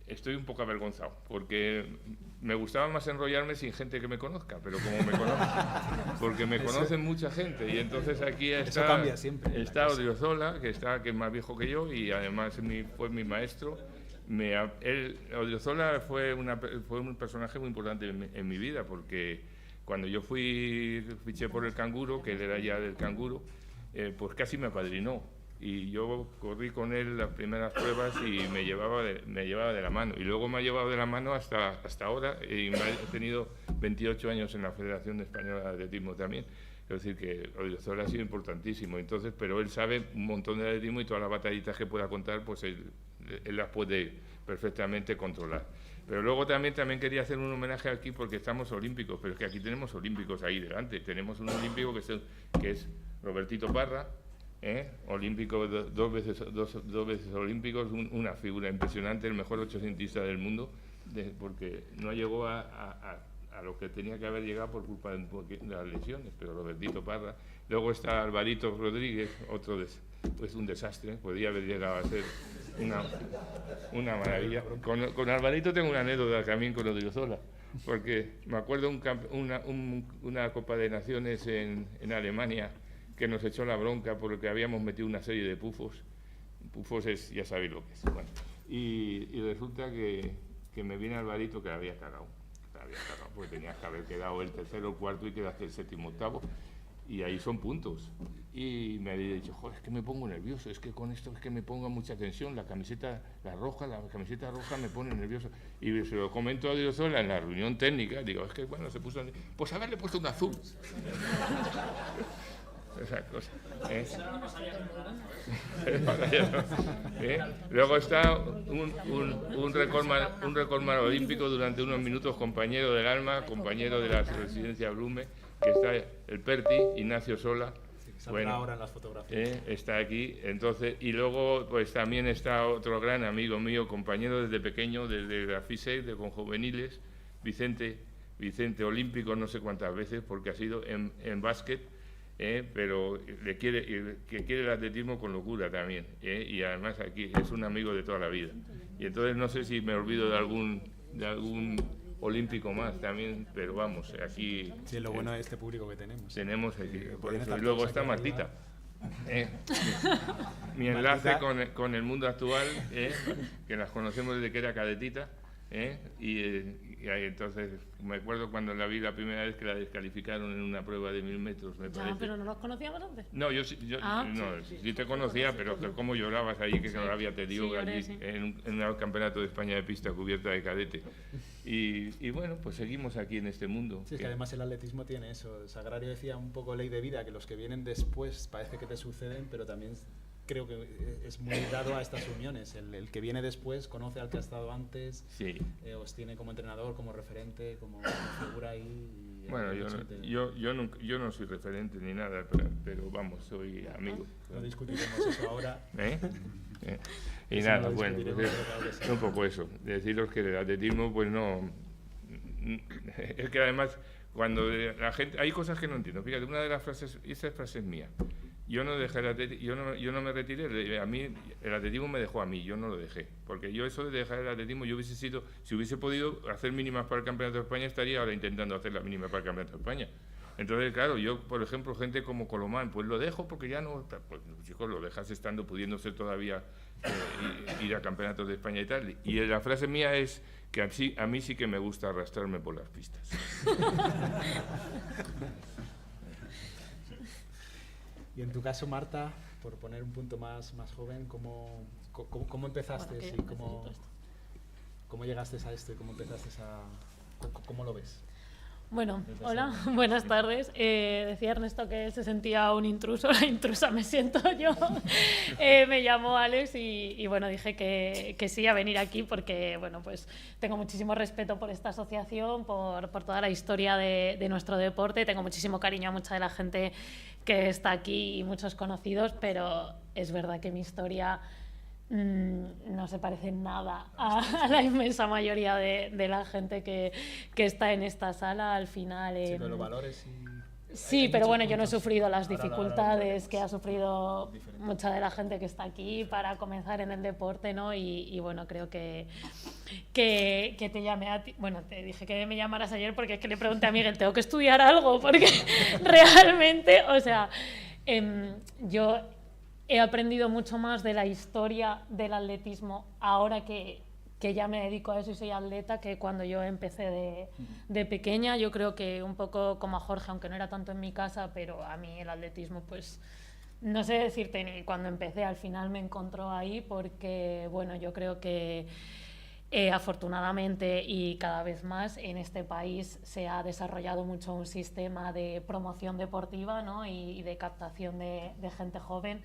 estoy un poco avergonzado, porque me gustaba más enrollarme sin gente que me conozca, pero como me conozco, porque me conocen mucha gente, y entonces aquí está Odriozola, que es más viejo que yo, y además fue mi maestro. Odriozola fue un personaje muy importante en mi vida, porque cuando yo fiché por el canguro, que él era ya del canguro, pues casi me apadrinó. Y yo corrí con él las primeras pruebas y me llevaba de la mano. Y luego me ha llevado de la mano hasta ahora, y he tenido 28 años en la Federación Española de Atletismo también. Es decir, que Odriozola ha sido importantísimo. Entonces, pero él sabe un montón de atletismo, y todas las batallitas que pueda contar, pues él las puede perfectamente controlar. Pero luego también quería hacer un homenaje aquí, porque estamos olímpicos, pero es que aquí tenemos olímpicos ahí delante. Tenemos un olímpico que es Robertito Parra, olímpico, dos veces olímpicos, una figura impresionante, el mejor 800ista del mundo, porque no llegó a lo que tenía que haber llegado por culpa de las lesiones, pero Robertito Parra. Luego está Alvarito Rodríguez, pues un desastre, podía haber llegado a ser una maravilla. Con Alvarito tengo una anécdota también con Odriozola, porque me acuerdo una Copa de Naciones en Alemania, que nos echó la bronca porque habíamos metido una serie de pufos. Pufos ya sabéis lo que es. Bueno, y resulta que me viene Alvarito, que la había cagado, porque tenía que haber quedado el tercero, el cuarto, y quedaste el séptimo, octavo, y ahí son puntos. Y me había dicho, joder, es que me pongo nervioso, es que con esto es que me pongo mucha tensión, la camiseta roja me pone nervioso. Y se lo comento a Odriozola en la reunión técnica, digo, es que bueno, se puso, pues haberle puesto un azul. Esa cosa. Luego está un récord olímpico durante unos minutos, compañero del alma, compañero de la residencia Blume, que está el Perti, Ignacio Sola. Bueno, ahora en las fotografías. Está aquí. Entonces, y luego pues también está otro gran amigo mío, compañero desde pequeño, desde la FISEC, con juveniles, Vicente olímpico no sé cuántas veces, porque ha sido en básquet. Pero que quiere el atletismo con locura también, y además aquí es un amigo de toda la vida. Y entonces no sé si me olvido de algún olímpico más también, pero vamos, aquí... Sí, es lo bueno de este público que tenemos. Tenemos aquí, por eso. Y luego está Martita. Mi enlace con el mundo actual, que las conocemos desde que era cadetita, y entonces me acuerdo cuando la vi la primera vez, que la descalificaron en una prueba de 1000 metros, me parece. ¿Pero no los conocíamos antes? No, yo sí te conocía, pero cómo llorabas allí, que no la había tenido allí, sí. En un campeonato de España de pista cubierta de cadete. Y bueno, pues seguimos aquí en este mundo. Sí, es que además el atletismo tiene eso. Sagrario decía un poco ley de vida, que los que vienen después parece que te suceden, pero también creo que es muy dado a estas uniones. El que viene después conoce al que ha estado antes, sí. Os tiene como entrenador, como referente, como figura ahí. Bueno, yo no soy referente ni nada, pero vamos, soy amigo. No discutiremos eso ahora. Y eso nada, bueno, pues un poco eso. Deciros que el atletismo, pues no... Es que además, cuando la gente... Hay cosas que no entiendo. Fíjate, una de las frases, esta frase es mía. yo no dejé el atletismo, yo no me retiré, a mí el atletismo me dejó a mí, yo no lo dejé, porque yo eso de dejar el atletismo, yo hubiese sido, si hubiese podido hacer mínimas para el Campeonato de España, estaría ahora intentando hacer las mínimas para el Campeonato de España. Entonces, claro, yo, por ejemplo, gente como Colomán, pues lo dejo porque ya no, pues chicos, lo dejas estando, pudiendo ser todavía ir a Campeonatos de España y tal. Y la frase mía es que a mí sí que me gusta arrastrarme por las pistas. Y en tu caso, Marta, por poner un punto más joven, ¿cómo empezaste? Bueno, ¿Y cómo llegaste a esto? ¿Cómo empezaste cómo lo ves? Bueno, hola, buenas tardes. Decía Ernesto que él se sentía un intruso, la intrusa me siento yo. Me llamo Alex y bueno, dije que sí a venir aquí porque bueno, pues tengo muchísimo respeto por esta asociación, por toda la historia de nuestro deporte. Tengo muchísimo cariño a mucha de la gente que está aquí y muchos conocidos, pero es verdad que mi historia no se parece en nada a la inmensa mayoría de la gente que está en esta sala al final. Sí, pero los valores y... Sí, pero bueno, yo no he sufrido las dificultades que ha sufrido mucha de la gente que está aquí para comenzar en el deporte, ¿no? Y bueno, creo que te llamé a ti. Bueno, te dije que me llamaras ayer porque es que le pregunté a Miguel, ¿tengo que estudiar algo? Porque realmente, o sea, yo he aprendido mucho más de la historia del atletismo ahora que ya me dedico a eso y soy atleta que cuando yo empecé de pequeña. Yo creo que un poco como a Jorge, aunque no era tanto en mi casa, pero a mí el atletismo, pues no sé decirte ni cuando empecé, al final me encontró ahí porque, bueno, yo creo que afortunadamente y cada vez más en este país se ha desarrollado mucho un sistema de promoción deportiva, ¿no? y de captación de gente joven.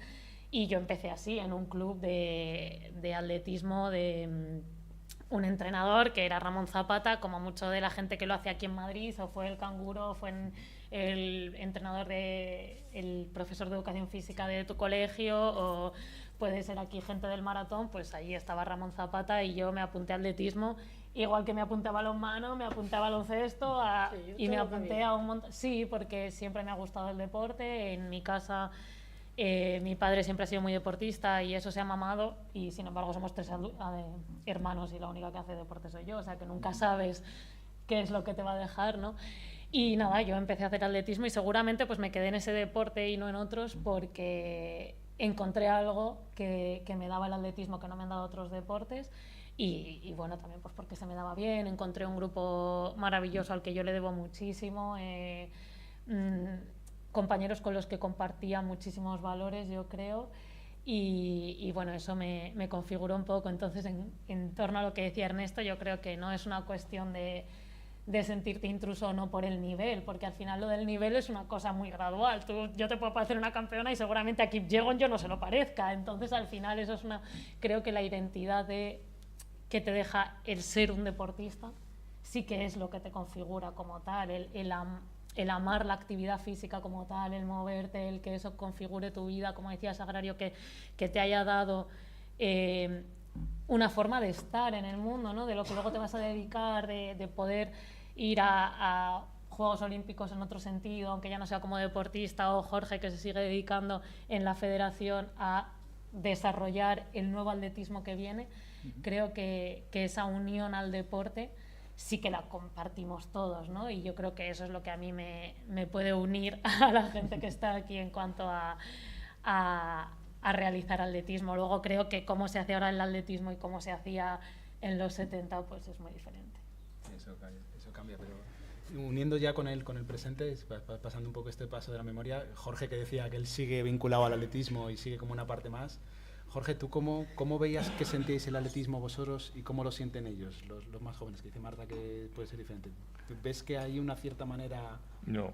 Y yo empecé así, en un club de atletismo de un entrenador que era Ramón Zapata, como mucho de la gente que lo hace aquí en Madrid, o fue el Canguro, o fue el entrenador el profesor de educación física de tu colegio, o puede ser aquí gente del maratón, pues allí estaba Ramón Zapata y yo me apunté a atletismo, igual que me apunté a balonmano, me apunté a baloncesto y me apunté a un montón. Sí, porque siempre me ha gustado el deporte, en mi casa... mi padre siempre ha sido muy deportista y eso se ha mamado y sin embargo somos 3 hermanos y la única que hace deporte soy yo, o sea que nunca sabes qué es lo que te va a dejar, ¿no? Y nada, yo empecé a hacer atletismo y seguramente pues me quedé en ese deporte y no en otros porque encontré algo que me daba el atletismo que no me han dado otros deportes y bueno, también pues porque se me daba bien, encontré un grupo maravilloso al que yo le debo muchísimo, compañeros con los que compartía muchísimos valores, yo creo, y bueno, eso me configuró un poco. Entonces, en torno a lo que decía Ernesto, yo creo que no es una cuestión de sentirte intruso o no por el nivel, porque al final lo del nivel es una cosa muy gradual. Yo te puedo parecer una campeona y seguramente a Kip Yegon yo no se lo parezca. Entonces, al final, eso es creo que la identidad que te deja el ser un deportista sí que es lo que te configura como tal, el amar la actividad física como tal, el moverte, el que eso configure tu vida, como decía Sagrario, que te haya dado una forma de estar en el mundo, ¿no? De lo que luego te vas a dedicar, de poder ir a Juegos Olímpicos en otro sentido, aunque ya no sea como deportista, o Jorge, que se sigue dedicando en la federación a desarrollar el nuevo atletismo que viene. Creo que esa unión al deporte sí que la compartimos todos, ¿no? Y yo creo que eso es lo que a mí me puede unir a la gente que está aquí en cuanto a realizar atletismo. Luego creo que cómo se hace ahora el atletismo y cómo se hacía en los 70, pues es muy diferente. Eso cambia, pero uniendo ya con el presente, pasando un poco este paso de la memoria, Jorge, que decía que él sigue vinculado al atletismo y sigue como una parte más. Jorge, ¿tú cómo veías que sentíais el atletismo vosotros y cómo lo sienten ellos, los más jóvenes? Que dice Marta que puede ser diferente. ¿Ves que hay una cierta manera...? No,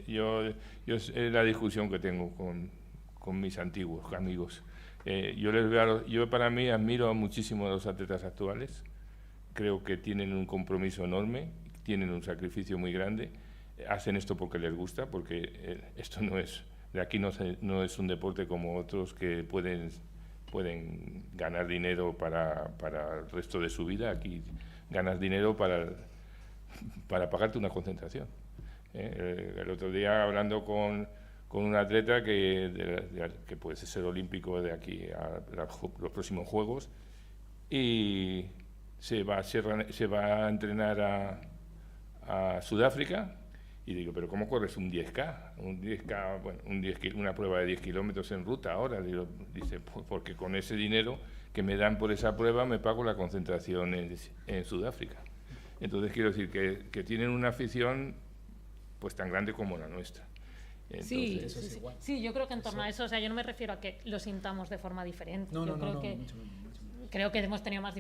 yo es la discusión que tengo con mis antiguos amigos. Yo para mí admiro muchísimo a los atletas actuales. Creo que tienen un compromiso enorme, tienen un sacrificio muy grande. Hacen esto porque les gusta, porque esto no es... De aquí no es un deporte como otros que pueden ganar dinero para el resto de su vida. Aquí ganas dinero para pagarte una concentración. El otro día, hablando con con un atleta que puede ser olímpico de aquí a los próximos Juegos, y se va a entrenar a Sudáfrica. Y digo, ¿pero cómo corres un 10K? Un 10K, bueno, una prueba de 10 kilómetros en ruta ahora. Dice, pues porque con ese dinero que me dan por esa prueba me pago la concentración en Sudáfrica. Entonces quiero decir que tienen una afición pues tan grande como la nuestra. Entonces, sí, yo creo que en torno a eso, o sea, yo no me refiero a que lo sintamos de forma diferente. Creo que hemos tenido más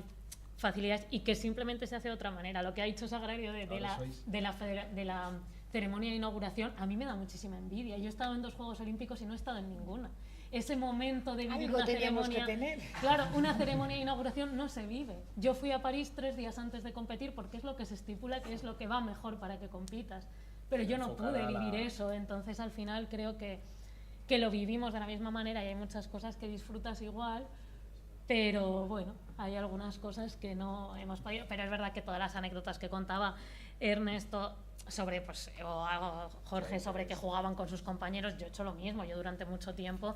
facilidades y que simplemente se hace de otra manera. Lo que ha dicho Sagrario de la ceremonia de inauguración, a mí me da muchísima envidia. Yo he estado en 2 Juegos Olímpicos y no he estado en ninguna. Ese momento de vivir una ceremonia, claro, una ceremonia de inauguración no se vive. Yo fui a París 3 días antes de competir porque es lo que se estipula que es lo que va mejor para que compitas. Pero yo no pude vivir eso, entonces al final creo que lo vivimos de la misma manera y hay muchas cosas que disfrutas igual, pero bueno, hay algunas cosas que no hemos podido. Pero es verdad que todas las anécdotas que contaba Ernesto sobre, pues, o Jorge, sobre que jugaban con sus compañeros, yo he hecho lo mismo. Yo durante mucho tiempo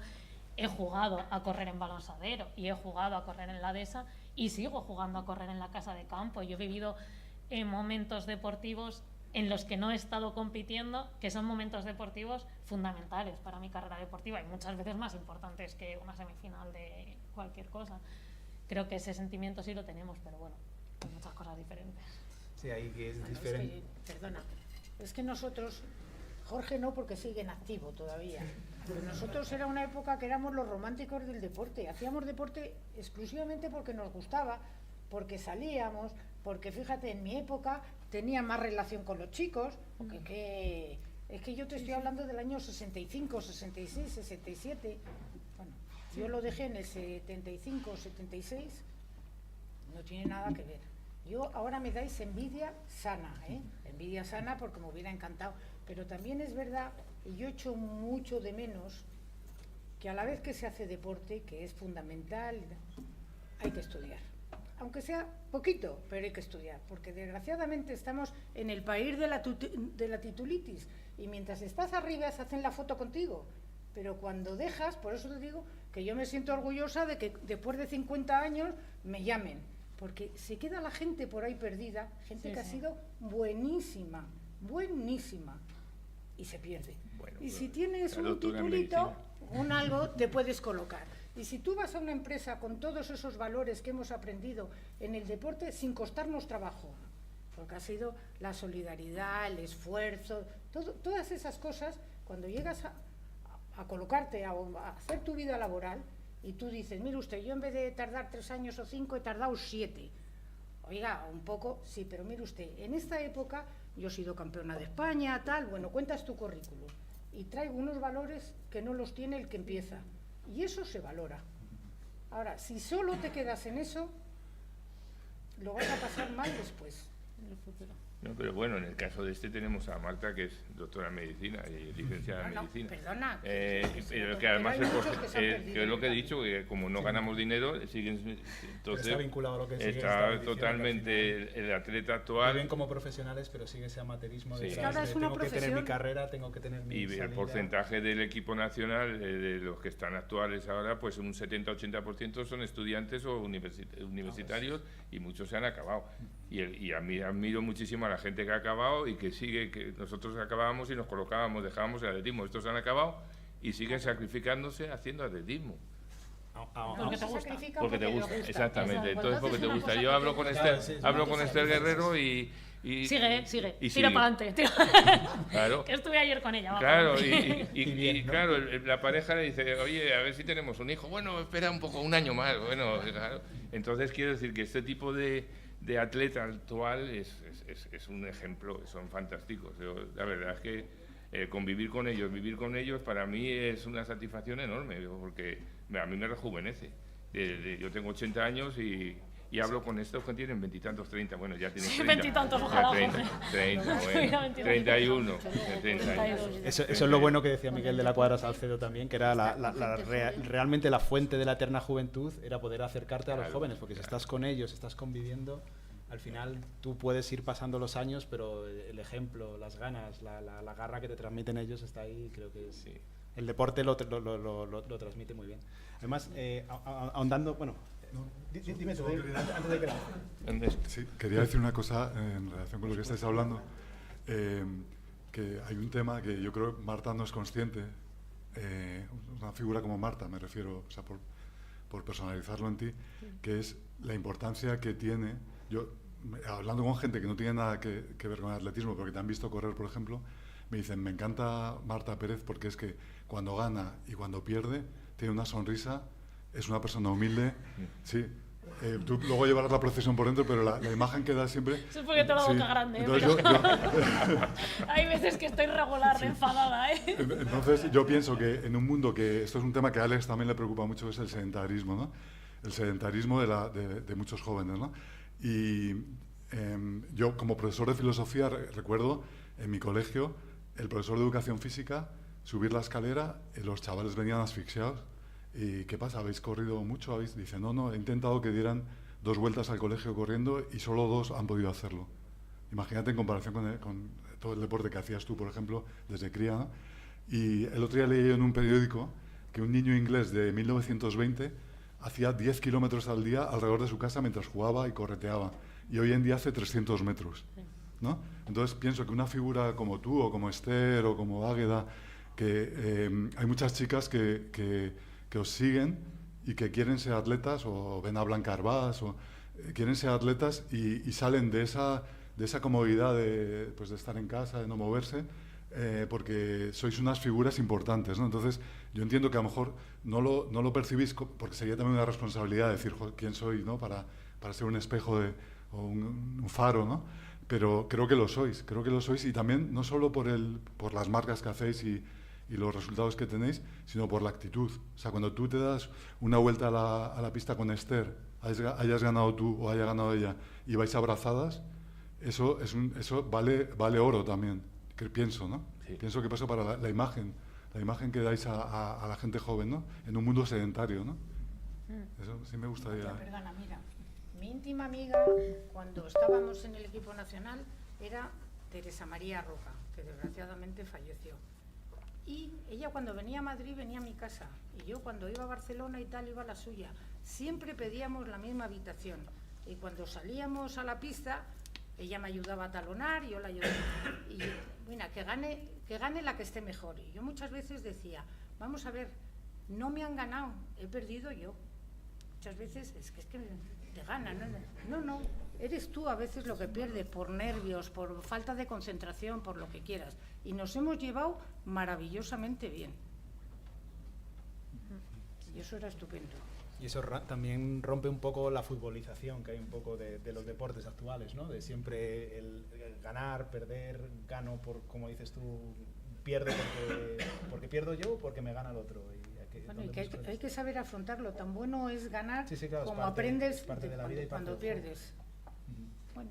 he jugado a correr en balonsadero y he jugado a correr en la dehesa y sigo jugando a correr en la casa de campo. Yo he vivido momentos deportivos en los que no he estado compitiendo, que son momentos deportivos fundamentales para mi carrera deportiva y muchas veces más importantes que una semifinal de cualquier cosa. Creo que ese sentimiento sí lo tenemos, pero bueno, hay muchas cosas diferentes. Sí, ahí que es Bueno, diferente. Perdona, es que nosotros, Jorge no, porque sigue en activo todavía, pero nosotros era una época que éramos los románticos del deporte. Hacíamos deporte exclusivamente porque nos gustaba, porque salíamos, porque fíjate, en mi época tenía más relación con los chicos, porque es que yo te estoy hablando del año 65, 66, 67. Bueno, yo lo dejé en el 75, 76, no tiene nada que ver. Yo ahora me dais envidia sana, envidia sana porque me hubiera encantado, pero también es verdad, y yo echo mucho de menos, que a la vez que se hace deporte, que es fundamental, hay que estudiar. Aunque sea poquito, pero hay que estudiar, porque desgraciadamente estamos en el país de la titulitis, y mientras estás arriba se hacen la foto contigo, pero cuando dejas, por eso te digo que yo me siento orgullosa de que después de 50 años me llamen, porque se queda la gente por ahí perdida, gente que ha sido buenísima, buenísima, y se pierde. Bueno, y si tienes un doctora en titulito, medicina, un algo, te puedes colocar. Y si tú vas a una empresa con todos esos valores que hemos aprendido en el deporte, sin costarnos trabajo, porque ha sido la solidaridad, el esfuerzo, todas esas cosas, cuando llegas a colocarte, a hacer tu vida laboral, y tú dices, mire usted, yo en vez de tardar 3 años o 5, he tardado 7. Oiga, un poco, sí, pero mire usted, en esta época yo he sido campeona de España, tal, bueno, cuentas tu currículum y traigo unos valores que no los tiene el que empieza, y eso se valora. Ahora, si solo te quedas en eso, lo vas a pasar mal después, en el futuro. No, pero bueno, en el caso de este tenemos a Marta, que es doctora en medicina y licenciada en medicina. Perdona. Pero que además que es lo que he dicho, que como no ganamos dinero, siguen, entonces está vinculado a lo que está totalmente el atleta actual. Viven como profesionales, pero sigue ese amateurismo Sí. de Es que ahora es una tengo que tener mi profesión. carrera, tengo que tener mi Y el salida. porcentaje del equipo nacional, de los que están actuales ahora, pues un 70-80% son estudiantes o universitarios, y muchos se han acabado. Y a mí admiro muchísimo a la gente que ha acabado y que sigue, que nosotros acabábamos y nos colocábamos, dejábamos el atletismo. Estos han acabado y siguen sacrificándose haciendo atletismo. Porque te gusta. Sacrifica Porque te le gusta, exactamente. Exacto. Entonces, porque te Entonces, gusta. una Yo cosa hablo que con te Esther, gusta. Sí, hablo sí, con sí, Esther sí, Guerrero sí. y Sigue, y tira para adelante. Claro. Que estuve ayer con ella. va, Claro, para adelante. y claro, la pareja le dice, oye, a ver si tenemos un hijo. Bueno, espera un poco, un año más. Bueno, claro. Entonces quiero decir que este tipo de atleta actual es un ejemplo, son fantásticos. La verdad es que convivir con ellos, vivir con ellos, para mí es una satisfacción enorme, porque a mí me rejuvenece. Yo tengo 80 años y hablo con estos que tienen 20 y tantos, 30, bueno, ya tienen 30. 20 y tantos, ojalá. 30, Mira, bueno, 22. 31, 30 años. Eso es lo bueno que decía Miguel de la Cuadra Salcedo también, que era realmente la fuente de la eterna juventud, era poder acercarte a los Claro, jóvenes, porque si estás con ellos, estás conviviendo, al final tú puedes ir pasando los años, pero el ejemplo, las ganas, la garra que te transmiten ellos está ahí, y creo que es el deporte lo transmite muy bien. Además, ahondando, bueno, dime tú, antes de que Sí, quería decir una cosa en relación con lo que estáis hablando, que hay un tema que yo creo que Marta no es consciente, una figura como Marta, me refiero, o sea, por personalizarlo en ti, que es la importancia que tiene. Yo, hablando con gente que no tiene nada que ver con el atletismo, porque te han visto correr, por ejemplo, me dicen, me encanta Marta Pérez porque es que cuando gana y cuando pierde, tiene una sonrisa, es una persona humilde, sí. Tú luego llevarás la procesión por dentro, pero la imagen que da siempre... Eso es porque tengo la boca grande, Entonces, Hay veces que estoy regular, enfadada, Entonces yo pienso que en un mundo que... Esto es un tema que a Alex también le preocupa mucho, es el sedentarismo, ¿no? El sedentarismo de muchos jóvenes, ¿no? Y yo como profesor de filosofía recuerdo en mi colegio el profesor de educación física subir la escalera y los chavales venían asfixiados. ¿Y qué pasa? ¿Habéis corrido mucho? Dice, no, he intentado que dieran 2 vueltas al colegio corriendo y solo 2 han podido hacerlo. Imagínate en comparación con todo el deporte que hacías tú, por ejemplo, desde cría, ¿no? Y el otro día leí en un periódico que un niño inglés de 1920 hacía 10 kilómetros al día alrededor de su casa mientras jugaba y correteaba. Y hoy en día hace 300 metros, ¿no? Entonces pienso que una figura como tú, o como Esther, o como Águeda, que hay muchas chicas que os siguen y que quieren ser atletas, o ven a Blanca Arbás, o quieren ser atletas y salen de esa comodidad de estar en casa, de no moverse, porque sois unas figuras importantes, ¿no? Entonces, yo entiendo que a lo mejor no lo percibís, porque sería también una responsabilidad decir, quién soy, ¿no? Para ser un espejo o un faro, ¿no? Pero creo que lo sois, y también no solo por las marcas que hacéis y los resultados que tenéis, sino por la actitud. O sea, cuando tú te das una vuelta a la pista con Esther, hayas ganado tú o haya ganado ella, y vais abrazadas, eso vale oro también, que pienso, ¿no? Sí. Pienso que pasa para la imagen que dais a la gente joven, ¿no? En un mundo sedentario, ¿no? Eso sí me gustaría. Perdona, mira, mi íntima amiga, cuando estábamos en el equipo nacional, era Teresa María Roca, que desgraciadamente falleció. Y ella cuando venía a Madrid venía a mi casa, y yo cuando iba a Barcelona y tal iba a la suya. Siempre pedíamos la misma habitación, y cuando salíamos a la pista ella me ayudaba a talonar y yo la ayudaba. Y bueno, que gane la que esté mejor. Y yo muchas veces decía, vamos a ver, no me han ganado, he perdido yo. Muchas veces es que te ganan, no, eres tú a veces lo que pierdes por nervios, por falta de concentración, por lo que quieras. Y nos hemos llevado maravillosamente bien. Y eso era estupendo. Y eso también rompe un poco la futbolización que hay un poco de los deportes actuales, ¿no? De siempre el ganar, perder, gano por, como dices tú, pierdo porque pierdo yo o porque me gana el otro. Hay que saber afrontarlo. Tan bueno es ganar, sí, claro, como aprendes parte de la vida y cuando pierdes. Bueno.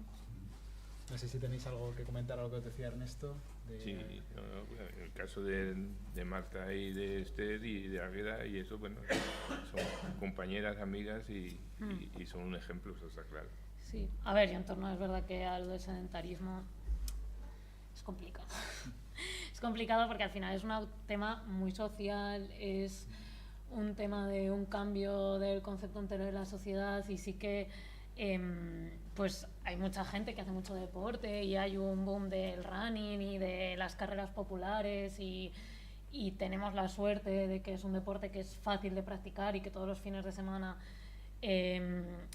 No sé si tenéis algo que comentar a lo que os decía Ernesto. Sí, en el caso de Marta y de Esther y de Águeda y eso, bueno, son compañeras, amigas y son un ejemplo, eso está claro. Sí, a ver, y en torno es verdad que a lo del sedentarismo es complicado. Es complicado porque al final es un tema muy social, es un tema de un cambio del concepto entero de la sociedad y sí que pues hay mucha gente que hace mucho deporte y hay un boom del running y de las carreras populares y tenemos la suerte de que es un deporte que es fácil de practicar y que todos los fines de semana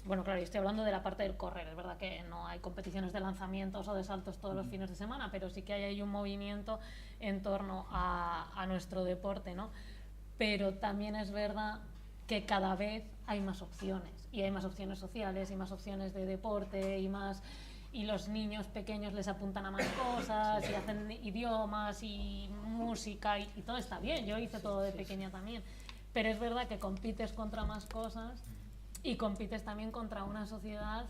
bueno, claro, yo estoy hablando de la parte del correr, es verdad que no hay competiciones de lanzamientos o de saltos todos los fines de semana, pero sí que hay ahí un movimiento en torno a nuestro deporte, ¿no? Pero también es verdad que cada vez hay más opciones y hay más opciones sociales y más opciones de deporte y los niños pequeños les apuntan a más cosas y hacen idiomas y música y todo está bien, yo hice todo de pequeña también, pero es verdad que compites contra más cosas y compites también contra una sociedad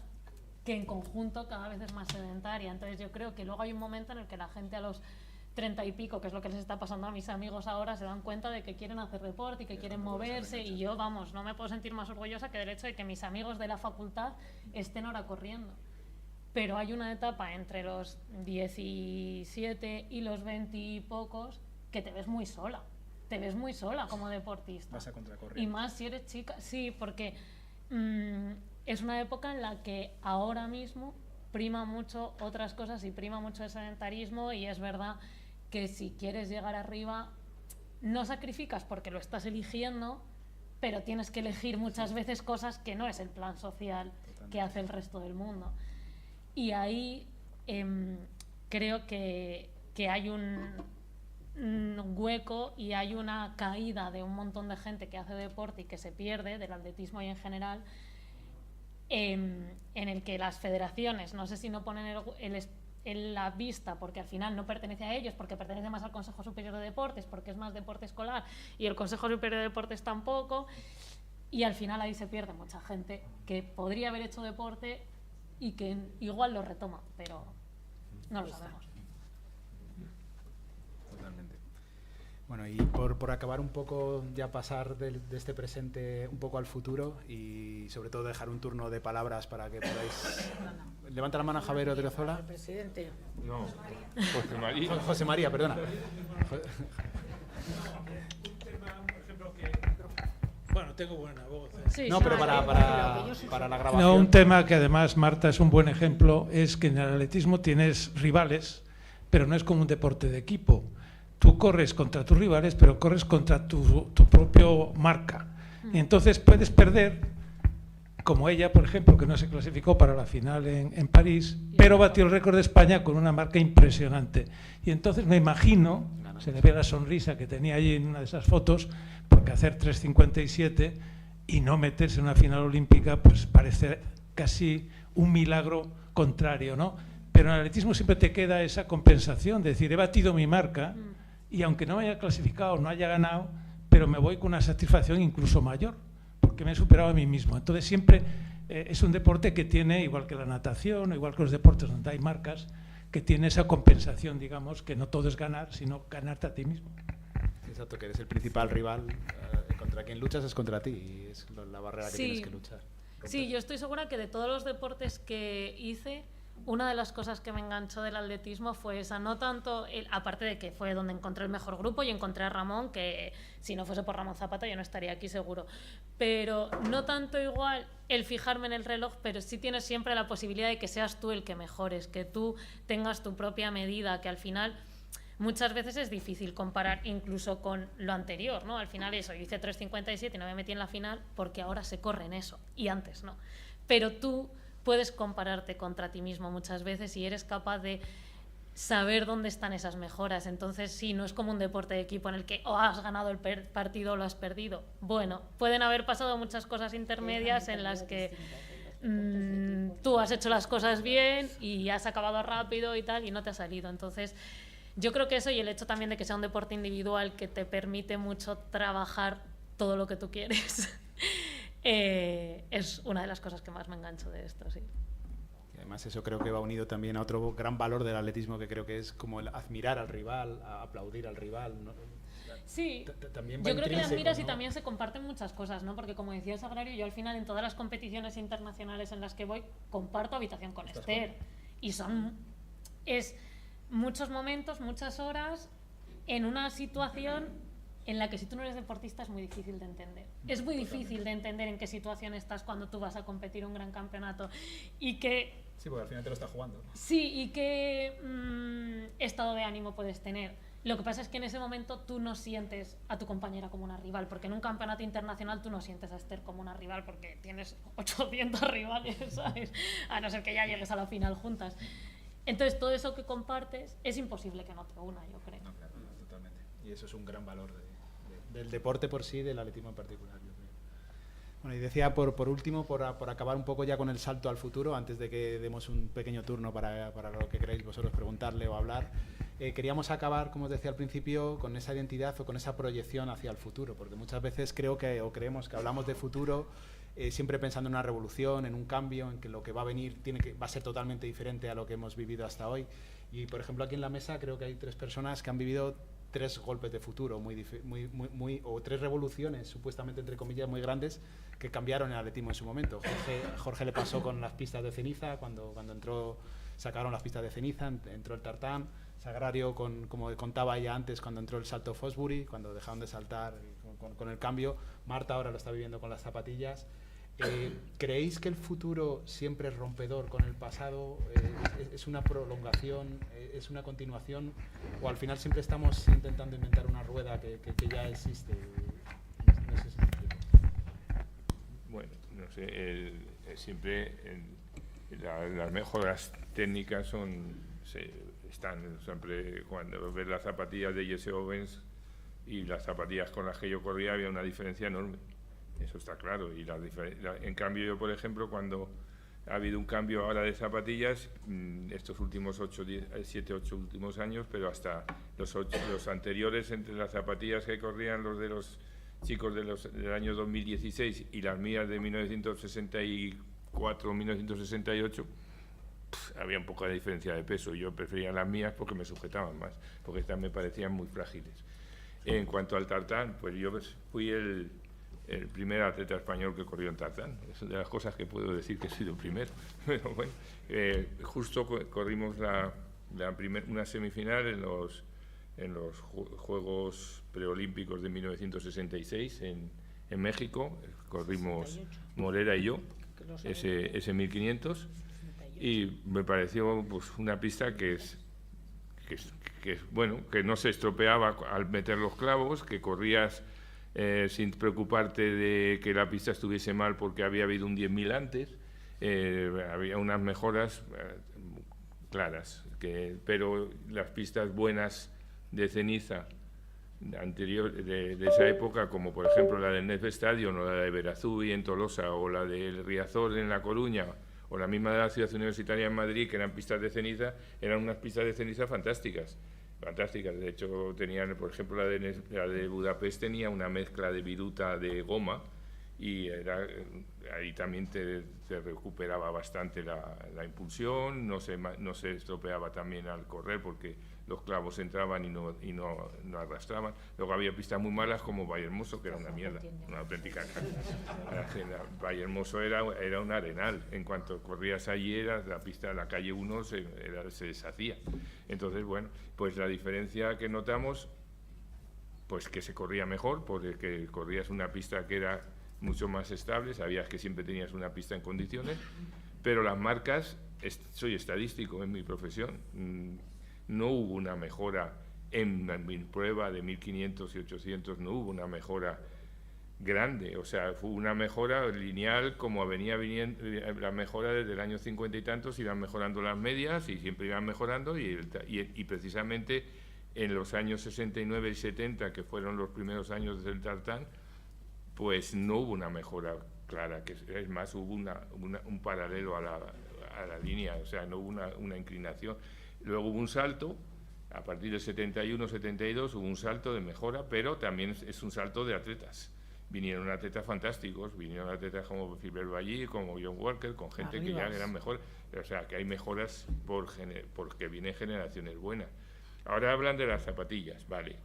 que en conjunto cada vez es más sedentaria. Entonces yo creo que luego hay un momento en el que la gente a los 30 y pico, que es lo que les está pasando a mis amigos ahora, se dan cuenta de que quieren hacer deporte y que quieren moverse y yo, vamos, no me puedo sentir más orgullosa que del hecho de que mis amigos de la facultad estén ahora corriendo. Pero hay una etapa entre los 17 y los 20 y pocos que te ves muy sola. te ves muy sola como deportista. Vas a contracorriente. Y más si eres chica, sí, porque es una época en la que ahora mismo prima mucho otras cosas y prima mucho el sedentarismo, y es verdad que si quieres llegar arriba no sacrificas porque lo estás eligiendo, pero tienes que elegir muchas veces cosas que no es el plan social que hace el resto del mundo. Y ahí creo que hay un hueco y hay una caída de un montón de gente que hace deporte y que se pierde del atletismo y en general, en el que las federaciones, no sé si no ponen en la vista porque al final no pertenece a ellos, porque pertenece más al Consejo Superior de Deportes, porque es más deporte escolar, y el Consejo Superior de Deportes tampoco, y al final ahí se pierde mucha gente que podría haber hecho deporte y que igual lo retoma, pero no lo sabemos. Totalmente. Bueno, y por acabar un poco, ya pasar de este presente un poco al futuro y sobre todo dejar un turno de palabras para que podáis... Levanta la mano, Javier Odriozola. El presidente. No, José María. José María, perdona. Bueno, tengo buena voz. Sí, No, sí, pero vale. para la grabación. No, un tema que además, Marta, es un buen ejemplo, es que en el atletismo tienes rivales, pero no es como un deporte de equipo. Tú corres contra tus rivales, pero corres contra tu propio marca. Y entonces puedes perder, como ella, por ejemplo, que no se clasificó para la final en París, pero batió el récord de España con una marca impresionante. Y entonces me imagino, se le ve la sonrisa que tenía allí en una de esas fotos, porque hacer 3.57 y no meterse en una final olímpica, pues parece casi un milagro contrario, ¿no? Pero en el atletismo siempre te queda esa compensación, de decir, he batido mi marca, y aunque no me haya clasificado, no haya ganado, pero me voy con una satisfacción incluso mayor, porque me he superado a mí mismo. Entonces siempre es un deporte que tiene, igual que la natación, o igual que los deportes donde hay marcas, que tiene esa compensación, digamos, que no todo es ganar, sino ganarte a ti mismo. Exacto, que eres el principal rival, contra quien luchas es contra ti, y es la barrera que Sí. tienes que luchar. Sí, yo estoy segura que de todos los deportes que hice, una de las cosas que me enganchó del atletismo fue esa, no tanto, aparte de que fue donde encontré el mejor grupo y encontré a Ramón, que si no fuese por Ramón Zapata yo no estaría aquí seguro, pero no tanto igual el fijarme en el reloj, pero sí tienes siempre la posibilidad de que seas tú el que mejores, que tú tengas tu propia medida, que al final muchas veces es difícil comparar incluso con lo anterior, ¿no? Al final eso, yo hice 3.57 y no me metí en la final porque ahora se corre en eso y antes no, pero tú puedes compararte contra ti mismo muchas veces y eres capaz de saber dónde están esas mejoras. Entonces sí, no es como un deporte de equipo en el que has ganado el partido o lo has perdido. Bueno, pueden haber pasado muchas cosas intermedias en las que tú has hecho las cosas bien y has acabado rápido y tal y no te ha salido. Entonces yo creo que eso, y el hecho también de que sea un deporte individual que te permite mucho trabajar todo lo que tú quieres, es una de las cosas que más me engancho de esto, sí. Y además eso creo que va unido también a otro gran valor del atletismo, que creo que es como el admirar al rival, aplaudir al rival, ¿no? Sí, También va yo creo que las intrínseco, miras, ¿no? y también se comparten muchas cosas, ¿no? Porque como decía Sagrario, yo al final en todas las competiciones internacionales en las que voy comparto habitación con Esther, y es muchos momentos, muchas horas en una situación en la que si tú no eres deportista es muy difícil de entender. Es muy difícil de entender en qué situación estás cuando tú vas a competir un gran campeonato y que... Sí, porque al final te lo está jugando. Sí, y qué estado de ánimo puedes tener. Lo que pasa es que en ese momento tú no sientes a tu compañera como una rival, porque en un campeonato internacional tú no sientes a Esther como una rival porque tienes 800 rivales, ¿sabes? A no ser que ya llegues a la final juntas. Entonces todo eso que compartes es imposible que no te una, yo creo. No, claro, no, totalmente. Y eso es un gran valor del deporte por sí, del atletismo en particular, yo creo. Bueno, y decía por último, por acabar un poco ya con el salto al futuro, antes de que demos un pequeño turno para lo que queráis vosotros preguntarle o hablar, queríamos acabar, como os decía al principio, con esa identidad o con esa proyección hacia el futuro, porque muchas veces creemos que hablamos de futuro siempre pensando en una revolución, en un cambio, en que lo que va a venir va a ser totalmente diferente a lo que hemos vivido hasta hoy. Y, por ejemplo, aquí en la mesa creo que hay 3 personas que han vivido 3 golpes de futuro o 3 revoluciones, supuestamente entre comillas, muy grandes, que cambiaron el atletismo en su momento. Jorge le pasó con las pistas de ceniza, cuando sacaron las pistas de ceniza, entró el tartán. Sagrario, como contaba ella antes, cuando entró el salto Fosbury, cuando dejaron de saltar con el cambio. Marta ahora lo está viviendo con las zapatillas. ¿Creéis que el futuro siempre es rompedor con el pasado? ¿Es una prolongación? ¿Es una continuación? ¿O al final siempre estamos intentando inventar una rueda que ya existe? No sé si me explico. Bueno, no sé, siempre las mejoras técnicas están siempre. Cuando ves las zapatillas de Jesse Owens y las zapatillas con las que yo corría, había una diferencia enorme, eso está claro. Y en cambio yo, por ejemplo, cuando ha habido un cambio ahora de zapatillas, estos últimos 7, 8 últimos años, pero hasta los anteriores, entre las zapatillas que corrían los de los chicos del año 2016 y las mías de 1964, 1968, había un poco de diferencia de peso. Yo prefería las mías porque me sujetaban más, porque estas me parecían muy frágiles. En cuanto al tartán, pues yo fui el primer atleta español que corrió en tartán. Es una de las cosas que puedo decir que he sido el primero. Pero bueno, justo corrimos una semifinal en los Juegos Preolímpicos de 1966 en México. Corrimos Morera y yo ese 1500 y me pareció pues una pista que bueno, que no se estropeaba al meter los clavos, que corrías sin preocuparte de que la pista estuviese mal porque había habido un 10.000 antes. Había unas mejoras claras, pero las pistas buenas de ceniza de esa época, como por ejemplo la del Nef Stadium o la de Berazú en Tolosa o la del Riazor en La Coruña o la misma de la Ciudad Universitaria en Madrid, que eran pistas de ceniza, eran unas pistas de ceniza fantásticas. De hecho, tenían, por ejemplo, la de Budapest tenía una mezcla de viruta de goma y ahí también te recuperaba bastante la impulsión, no se estropeaba también al correr porque los clavos entraban y no arrastraban. Luego había pistas muy malas como Vallehermoso, que era una mierda, una auténtica caca. Vallehermoso era un arenal. En cuanto corrías allí, la pista, la calle 1 se deshacía. Entonces, bueno, pues la diferencia que notamos, pues que se corría mejor, porque corrías una pista que era mucho más estable, sabías que siempre tenías una pista en condiciones, pero las marcas, soy estadístico en mi profesión, no hubo una mejora en mi prueba de 1500 y 800, no hubo una mejora grande, o sea, fue una mejora lineal como venía viniendo la mejora desde el año 50 y tantos, iban mejorando las medias y siempre iban mejorando y precisamente en los años 69 y 70, que fueron los primeros años del tartán, pues no hubo una mejora clara, que es más, hubo un paralelo a la línea, o sea, no hubo una inclinación. Luego hubo un salto, a partir del 71-72 hubo un salto de mejora, pero también es un salto de atletas. Vinieron atletas fantásticos, vinieron atletas como Philbert Bailly, como John Walker, con gente que ya eran mejor. O sea, que hay mejoras porque vienen generaciones buenas. Ahora hablan de las zapatillas, vale.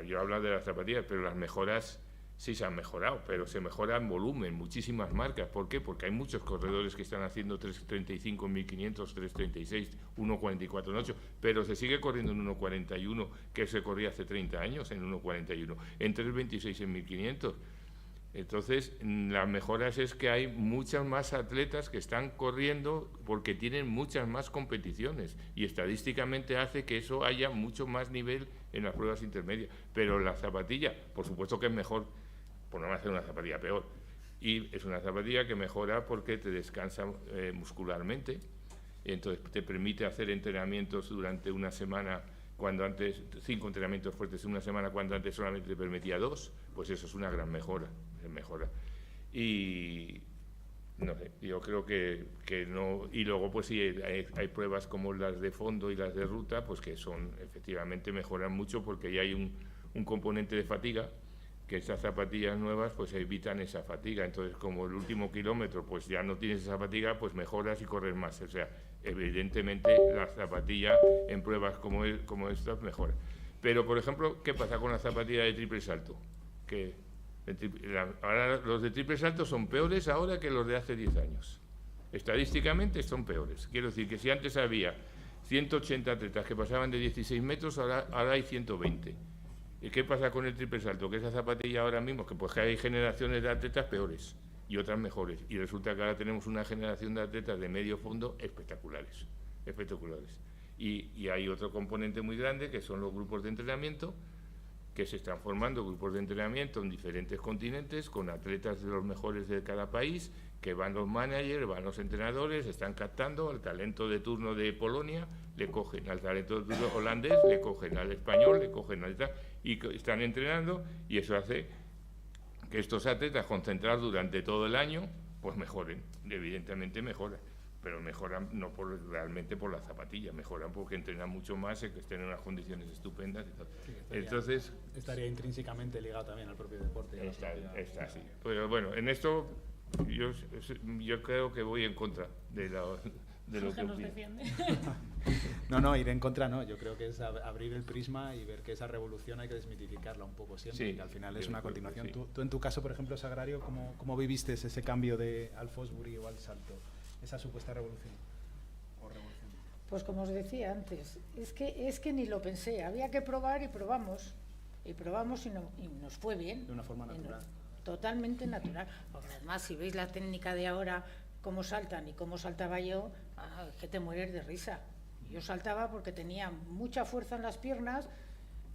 Yo hablo de las zapatillas, pero las mejoras sí se han mejorado, pero se mejora en volumen, muchísimas marcas. ¿Por qué? Porque hay muchos corredores que están haciendo 3.35 en 1500, 3.36, 1.44 en 8, pero se sigue corriendo en 1.41, que se corría hace 30 años en 1.41, en 3.26 en 1500. Entonces, las mejoras es que hay muchas más atletas que están corriendo porque tienen muchas más competiciones y estadísticamente hace que eso haya mucho más nivel en las pruebas intermedias. Pero la zapatilla, por supuesto que es mejor, por no hacer una zapatilla peor, y es una zapatilla que mejora porque te descansa muscularmente, entonces te permite hacer entrenamientos durante una semana cuando antes, 5 entrenamientos fuertes en una semana cuando antes solamente te permitía 2, pues eso es una gran mejora. Y no sé, yo creo que no. Y luego pues sí, hay pruebas como las de fondo y las de ruta, pues que son, efectivamente mejoran mucho porque ya hay un componente de fatiga, que estas zapatillas nuevas pues evitan esa fatiga. Entonces, como el último kilómetro pues ya no tienes esa fatiga, pues mejoras y corres más. O sea, evidentemente la zapatilla en pruebas como estas mejora. Pero, por ejemplo, ¿qué pasa con la zapatilla de triple salto? Ahora los de triple salto son peores ahora que los de hace 10 años. Estadísticamente son peores. Quiero decir que si antes había 180 atletas que pasaban de 16 metros, ahora hay 120. ¿Y qué pasa con el triple salto? Que esa zapatilla ahora mismo, que pues que hay generaciones de atletas peores y otras mejores. Y resulta que ahora tenemos una generación de atletas de medio fondo espectaculares. Y hay otro componente muy grande, que son los grupos de entrenamiento, que se están formando grupos de entrenamiento en diferentes continentes, con atletas de los mejores de cada país, que van los managers, van los entrenadores, están captando al talento de turno de Polonia, le cogen al talento de turno holandés, le cogen al español, le cogen al tal, y están entrenando, y eso hace que estos atletas concentrados durante todo el año, pues mejoren, evidentemente mejoran, pero mejoran no realmente por las zapatillas, mejoran porque entrenan mucho más, que estén en unas condiciones estupendas y todo. Sí, estaría intrínsecamente ligado también al propio deporte. Está así. Pero bueno, en esto yo creo que voy en contra de lo que nos opino. defiende. No, ir en contra no. Yo creo que es abrir el prisma y ver que esa revolución hay que desmitificarla un poco siempre, Sí, que al final es yo una creo que continuación. sí. Tú en tu caso, por ejemplo, Sagrario, ¿cómo viviste ese cambio al Fosbury o al salto? Esa supuesta revolución. Pues como os decía antes, es que ni lo pensé, había que probar y probamos. Y probamos y nos fue bien. De una forma natural. Totalmente natural. Porque además, si veis la técnica de ahora, cómo saltan y cómo saltaba yo, es que te mueres de risa. Yo saltaba porque tenía mucha fuerza en las piernas,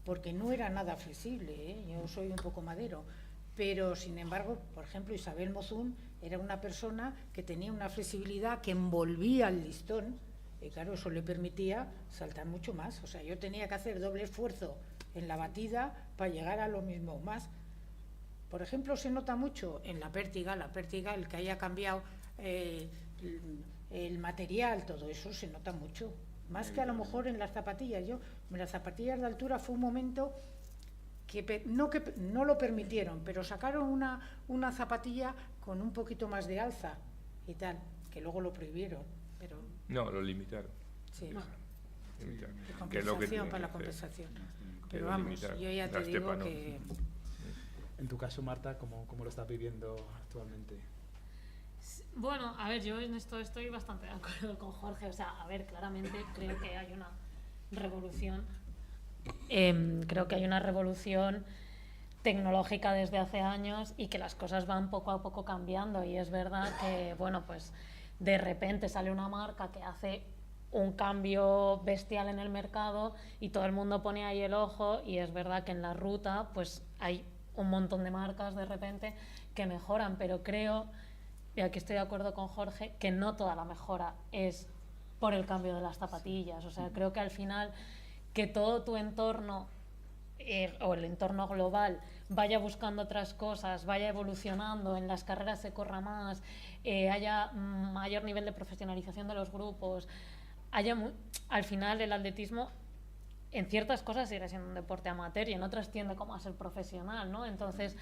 porque no era nada flexible, ¿eh? Yo soy un poco madero. Pero, sin embargo, por ejemplo, Isabel Mozún era una persona que tenía una flexibilidad que envolvía el listón, y claro, eso le permitía saltar mucho más. O sea, yo tenía que hacer doble esfuerzo en la batida para llegar a lo mismo o más. Por ejemplo, se nota mucho en la pértiga, el que haya cambiado el material, todo eso se nota mucho. Más que a lo mejor en las zapatillas. En las zapatillas de altura fue un momento que no lo permitieron, pero sacaron una zapatilla con un poquito más de alza y tal, que luego lo prohibieron. Pero No, lo limitaron. sí, Limitaron. de Que es lo que compensación tienen para la que hacer. compensación. Que Pero lo vamos, limitaron. yo ya te La digo estepa no. que En tu caso, Marta, ¿cómo lo estás viviendo actualmente? Bueno, a ver, yo en esto estoy bastante de acuerdo con Jorge. O sea, a ver, claramente creo que hay una revolución. Creo que hay una revolución tecnológica desde hace años y que las cosas van poco a poco cambiando. Y es verdad que, bueno, pues de repente sale una marca que hace un cambio bestial en el mercado y todo el mundo pone ahí el ojo, y es verdad que en la ruta pues hay un montón de marcas de repente que mejoran, pero creo, y aquí estoy de acuerdo con Jorge, que no toda la mejora es por el cambio de las zapatillas. O sea, creo que al final que todo tu entorno o el entorno global vaya buscando otras cosas, vaya evolucionando, en las carreras se corra más, haya mayor nivel de profesionalización de los grupos, al final el atletismo en ciertas cosas sigue siendo un deporte amateur y en otras tiende como a ser profesional, ¿no? Entonces,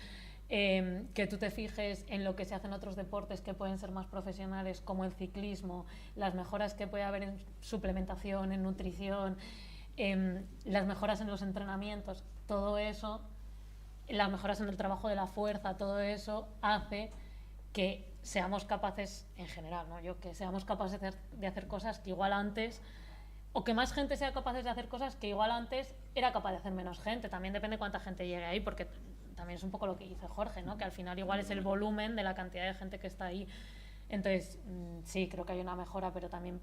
que tú te fijes en lo que se hace en otros deportes que pueden ser más profesionales, como el ciclismo, las mejoras que puede haber en suplementación, en nutrición, las mejoras en los entrenamientos, todo eso, las mejoras en el trabajo de la fuerza, todo eso hace que seamos capaces, en general, ¿no? Que seamos capaces de hacer cosas que igual antes, o que más gente sea capaz de hacer cosas que igual antes era capaz de hacer menos gente. También depende cuánta gente llegue ahí, porque también es un poco lo que dice Jorge, ¿no? Que al final igual es el volumen de la cantidad de gente que está ahí. Entonces, sí, creo que hay una mejora, pero también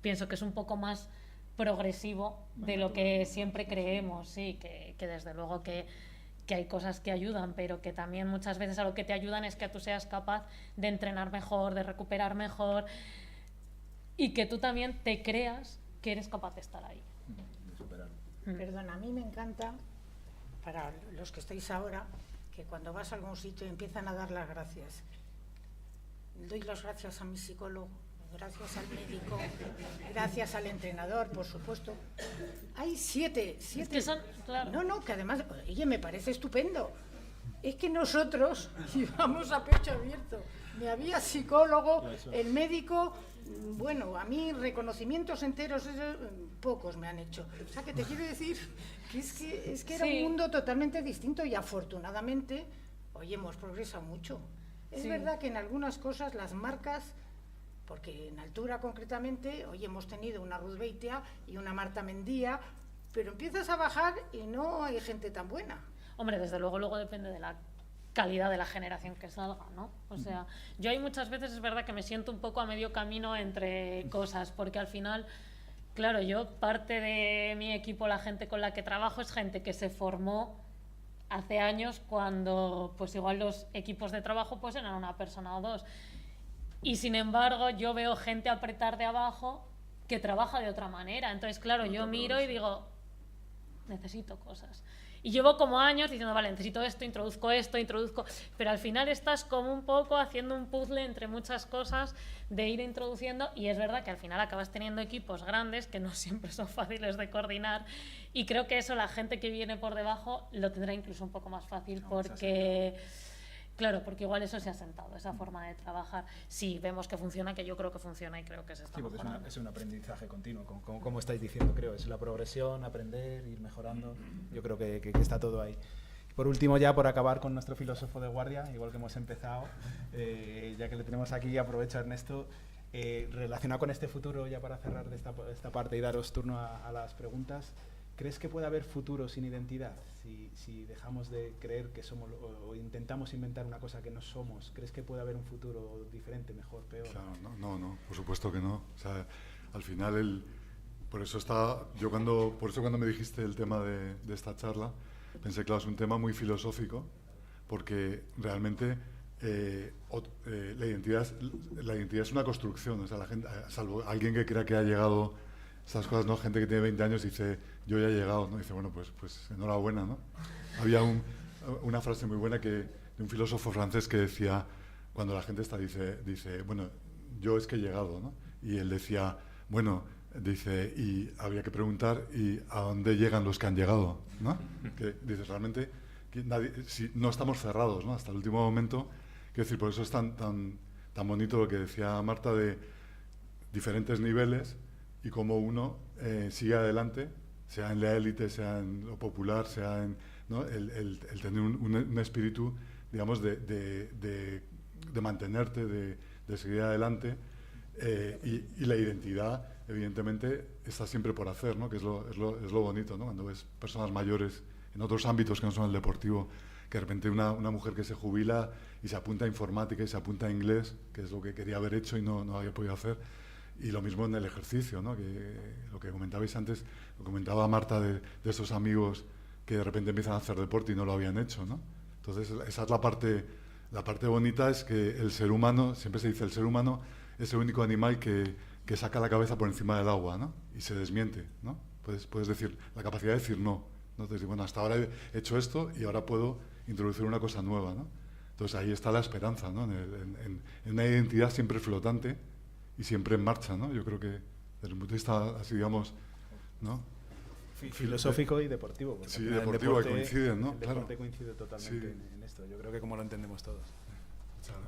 pienso que es un poco más progresivo de lo que siempre creemos, sí, que desde luego que hay cosas que ayudan, pero que también muchas veces a lo que te ayudan es que tú seas capaz de entrenar mejor, de recuperar mejor, y que tú también te creas que eres capaz de estar ahí. Perdona, a mí me encanta, para los que estáis ahora, que cuando vas a algún sitio empiezan a dar las gracias. Doy las gracias a mi psicólogo, gracias al médico, gracias al entrenador, por supuesto. Hay siete. Es que son, claro. No, que además, oye, me parece estupendo. Es que nosotros íbamos a pecho abierto. Me había psicólogo, el médico, bueno, a mí reconocimientos enteros, pocos me han hecho. O sea, que te quiero decir que es que era Sí. un mundo totalmente distinto y afortunadamente, oye, hemos progresado mucho. Es Sí. verdad que en algunas cosas las marcas porque en altura concretamente, hoy hemos tenido una Ruth Beitia y una Marta Mendía, pero empiezas a bajar y no hay gente tan buena. Hombre, desde luego, luego depende de la calidad de la generación que salga, ¿no? O sea, yo hay muchas veces, es verdad que me siento un poco a medio camino entre cosas, porque al final, claro, yo parte de mi equipo, la gente con la que trabajo, es gente que se formó hace años cuando, pues igual los equipos de trabajo pues eran una persona o dos. Y sin embargo, yo veo gente apretar de abajo que trabaja de otra manera. Entonces, claro, yo miro y digo, necesito cosas. Y llevo como años diciendo, vale, necesito esto, introduzco, pero al final estás como un poco haciendo un puzzle entre muchas cosas de ir introduciendo, y es verdad que al final acabas teniendo equipos grandes que no siempre son fáciles de coordinar, y creo que eso la gente que viene por debajo lo tendrá incluso un poco más fácil, porque... Claro, porque igual eso se ha sentado, esa forma de trabajar. Sí, vemos que funciona, que yo creo que funciona y creo que se está mejorando. Es un aprendizaje continuo, como estáis diciendo, creo. Es la progresión, aprender, ir mejorando. Yo creo que está todo ahí. Por último, ya por acabar con nuestro filósofo de guardia, igual que hemos empezado, ya que le tenemos aquí, aprovecho, Ernesto, relacionado con este futuro, ya para cerrar de esta parte y daros turno a las preguntas. ¿Crees que puede haber futuro sin identidad? Si dejamos de creer que somos o intentamos inventar una cosa que no somos, ¿crees que puede haber un futuro diferente, mejor, peor? Claro, no, por supuesto que no. O sea, al final, por eso cuando me dijiste el tema de esta charla, pensé, claro, es un tema muy filosófico, porque realmente la identidad es una construcción. O sea, la gente, salvo alguien que crea que ha llegado... Estas cosas, ¿no? Gente que tiene 20 años dice, yo ya he llegado, ¿no? Dice, bueno, pues enhorabuena, ¿no? Había una frase muy buena de un filósofo francés que decía, cuando la gente dice, bueno, yo es que he llegado, ¿no? Y él decía, bueno, dice, y había que preguntar, ¿y a dónde llegan los que han llegado? ¿No? Que dice, realmente, si no estamos cerrados, ¿no? Hasta el último momento. Quiero decir, por eso es tan bonito lo que decía Marta de diferentes niveles, y cómo uno sigue adelante, sea en la élite, sea en lo popular, sea en, ¿no? el tener un espíritu, digamos, de mantenerte, de seguir adelante, y la identidad, evidentemente, está siempre por hacer, ¿no? Que es lo bonito, ¿no? Cuando ves personas mayores en otros ámbitos que no son el deportivo, que de repente una mujer que se jubila y se apunta a informática y se apunta a inglés, que es lo que quería haber hecho y no había podido hacer. Y lo mismo en el ejercicio, ¿no? Que lo que comentabais antes, lo comentaba Marta de estos amigos que de repente empiezan a hacer deporte y no lo habían hecho, ¿no? Entonces, esa es la parte bonita, es que el ser humano, siempre se dice, el ser humano es el único animal que saca la cabeza por encima del agua, ¿no? Y se desmiente, ¿no? Puedes decir, la capacidad de decir no, ¿no? Entonces, bueno, hasta ahora he hecho esto y ahora puedo introducir una cosa nueva, ¿no? Entonces, ahí está la esperanza, ¿no? En una identidad siempre flotante y siempre en marcha, ¿no? Yo creo que desde un punto de vista así, digamos, ¿no? Filosófico y deportivo. Sí, deportivo, que coinciden, ¿no? El deporte coincide totalmente en esto. Yo creo que como lo entendemos todos.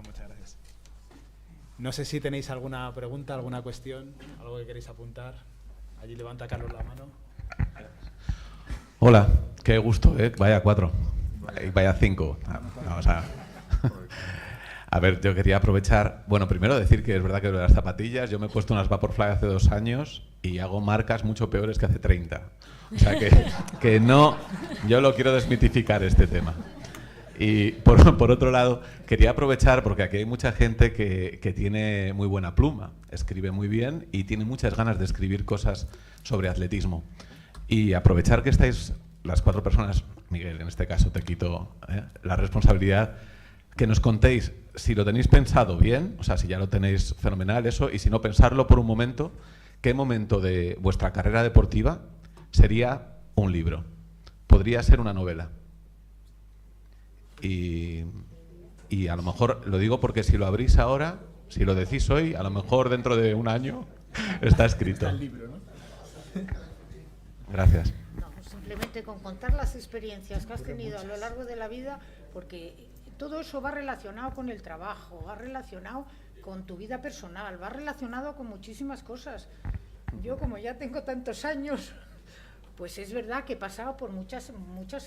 Muchas gracias. No sé si tenéis alguna pregunta, alguna cuestión, algo que queréis apuntar. Allí levanta Carlos la mano. Hola, qué gusto, ¿eh? Vaya 4, vaya 5. Vamos a ver, yo quería aprovechar, bueno, primero decir que es verdad que lo de las zapatillas, yo me he puesto unas Vaporfly hace 2 años y hago marcas mucho peores que hace 30. O sea que no, yo lo quiero desmitificar este tema. Y por otro lado, quería aprovechar, porque aquí hay mucha gente que tiene muy buena pluma, escribe muy bien y tiene muchas ganas de escribir cosas sobre atletismo. Y aprovechar que estáis las 4 personas, Miguel, en este caso te quito la responsabilidad, que nos contéis si lo tenéis pensado bien, o sea, si ya lo tenéis fenomenal eso, y si no, pensarlo por un momento, qué momento de vuestra carrera deportiva sería un libro. Podría ser una novela. Y a lo mejor, lo digo porque si lo abrís ahora, si lo decís hoy, a lo mejor dentro de un año está escrito. Está el libro, ¿no? Gracias. No, simplemente con contar las experiencias que has tenido a lo largo de la vida, porque todo eso va relacionado con el trabajo, va relacionado con tu vida personal, va relacionado con muchísimas cosas. Yo, como ya tengo tantos años, pues es verdad que he pasado por muchas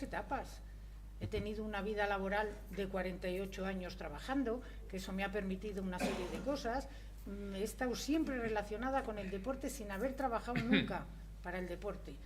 etapas. He tenido una vida laboral de 48 años trabajando, que eso me ha permitido una serie de cosas, he estado siempre relacionada con el deporte sin haber trabajado nunca para el deporte.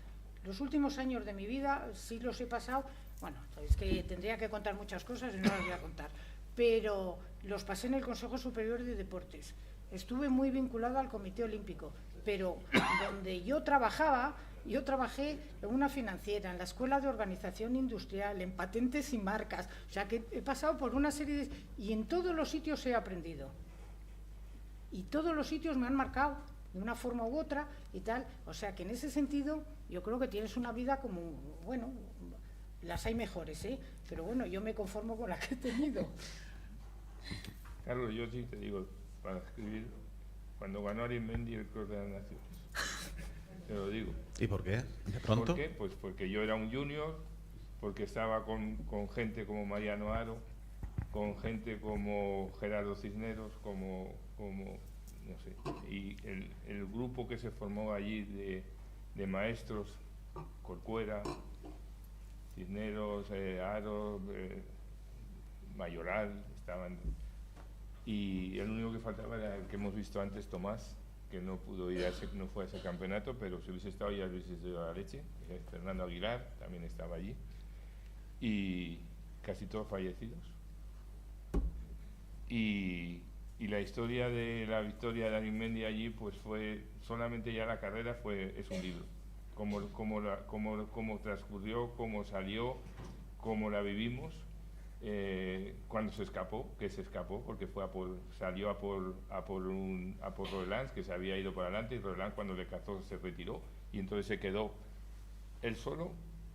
Los últimos años de mi vida sí los he pasado, bueno, es que tendría que contar muchas cosas y no las voy a contar, pero los pasé en el Consejo Superior de Deportes. Estuve muy vinculado al Comité Olímpico, pero donde yo trabajé en una financiera, en la Escuela de Organización Industrial, en patentes y marcas, o sea que he pasado por una serie de... y en todos los sitios he aprendido. Y todos los sitios me han marcado de una forma u otra y tal, o sea que en ese sentido yo creo que tienes una vida como, bueno, las hay mejores, pero bueno, yo me conformo con la que he tenido. Carlos, yo sí te digo, para escribir, cuando ganó Arizmendi el Cross de las Naciones, te lo digo. ¿Y por qué? ¿De pronto? ¿Por qué? Pues porque yo era un junior, porque estaba con gente como Mariano Aro, con gente como Gerardo Cisneros, como no sé, y el grupo que se formó allí de maestros, Corcuera, Cisneros, Aro, Mayoral, estaban, y el único que faltaba era el que hemos visto antes, Tomás, que no pudo ir no fue a ese campeonato, pero si hubiese estado ya hubiese sido la leche. Fernando Aguilar también estaba allí, y casi todos fallecidos. Y la historia de la victoria de Arizmendi allí, pues fue, solamente ya la carrera es un libro. Cómo transcurrió, cómo salió, cómo la vivimos, cuando se escapó, porque salió a por Roland, que se había ido para adelante, y Roland cuando le cazó se retiró, y entonces se quedó él solo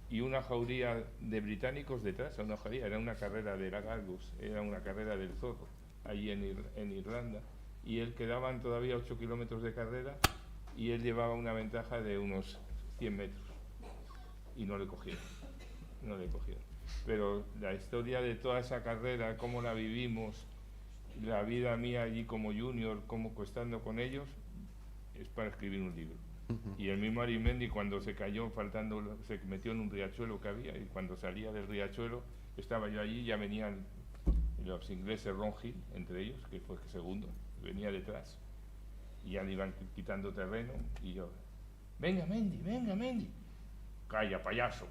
y una jauría de británicos detrás. Era una carrera de la Galgus, era una carrera del Zorro, allí en Irlanda, y él quedaban todavía 8 kilómetros de carrera y él llevaba una ventaja de unos 100 metros y no le cogieron. Pero la historia de toda esa carrera, cómo la vivimos, la vida mía allí como junior, cómo estando con ellos, es para escribir un libro. Y el mismo Arizmendi, cuando se cayó se metió en un riachuelo que había, y cuando salía del riachuelo estaba yo allí, ya venían los ingleses, Ron Hill, entre ellos, que fue segundo, venía detrás, y ya le iban quitando terreno, y yo, venga Mendy, calla, payaso.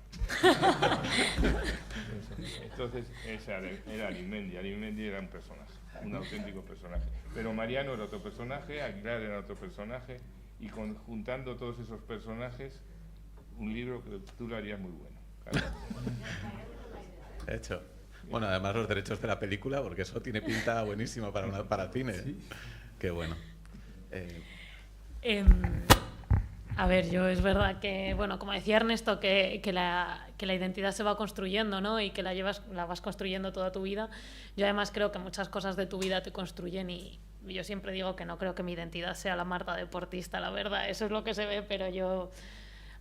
Entonces, ese era Arizmendi. Arizmendi era un personaje, un auténtico personaje. Pero Mariano era otro personaje, Aguilar era otro personaje, y juntando todos esos personajes, un libro que tú lo harías muy bueno. Hecho. Bueno, además los derechos de la película, porque eso tiene pinta buenísima para cine. Sí. Qué bueno. A ver, yo es verdad que, bueno, como decía Ernesto, que la identidad se va construyendo, ¿no? Y que la vas construyendo toda tu vida. Yo además creo que muchas cosas de tu vida te construyen, y yo siempre digo que no creo que mi identidad sea la Marta deportista, la verdad. Eso es lo que se ve, pero yo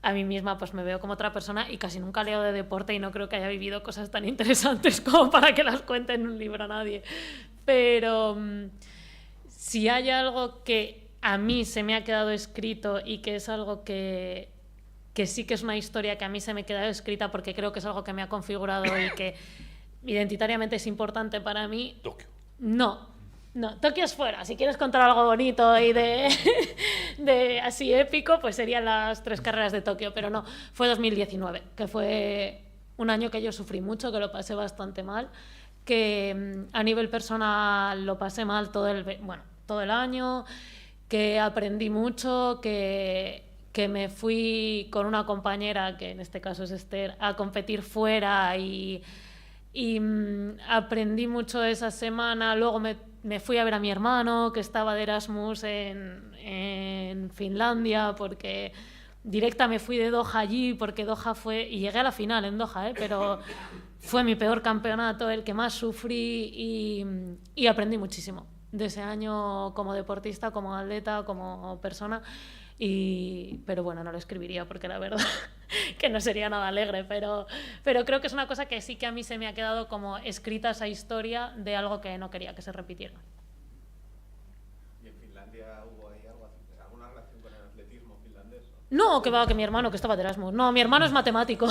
a mí misma pues me veo como otra persona, y casi nunca leo de deporte y no creo que haya vivido cosas tan interesantes como para que las cuente en un libro a nadie. Pero si hay algo que a mí se me ha quedado escrito y que es algo que sí que es una historia que a mí se me ha quedado escrita porque creo que es algo que me ha configurado y que identitariamente es importante para mí. Tokio. No, Tokio es fuera. Si quieres contar algo bonito y de así épico, pues serían las 3 carreras de Tokio, pero no, fue 2019, que fue un año que yo sufrí mucho, que lo pasé bastante mal, que a nivel personal lo pasé mal todo el año, que aprendí mucho, que me fui con una compañera, que en este caso es Esther, a competir fuera y aprendí mucho esa semana. Luego me fui a ver a mi hermano, que estaba de Erasmus en Finlandia, porque directa me fui de Doha allí, porque Doha fue, y llegué a la final en Doha, pero fue mi peor campeonato, el que más sufrí, y aprendí muchísimo de ese año como deportista, como atleta, como persona. Pero bueno, no lo escribiría porque la verdad que no sería nada alegre, pero creo que es una cosa que sí que a mí se me ha quedado como escrita, esa historia de algo que no quería que se repitiera. ¿Y en Finlandia hubo ahí alguna relación con el atletismo finlandés? No, que mi hermano, que estaba de Erasmus. No, mi hermano es matemático.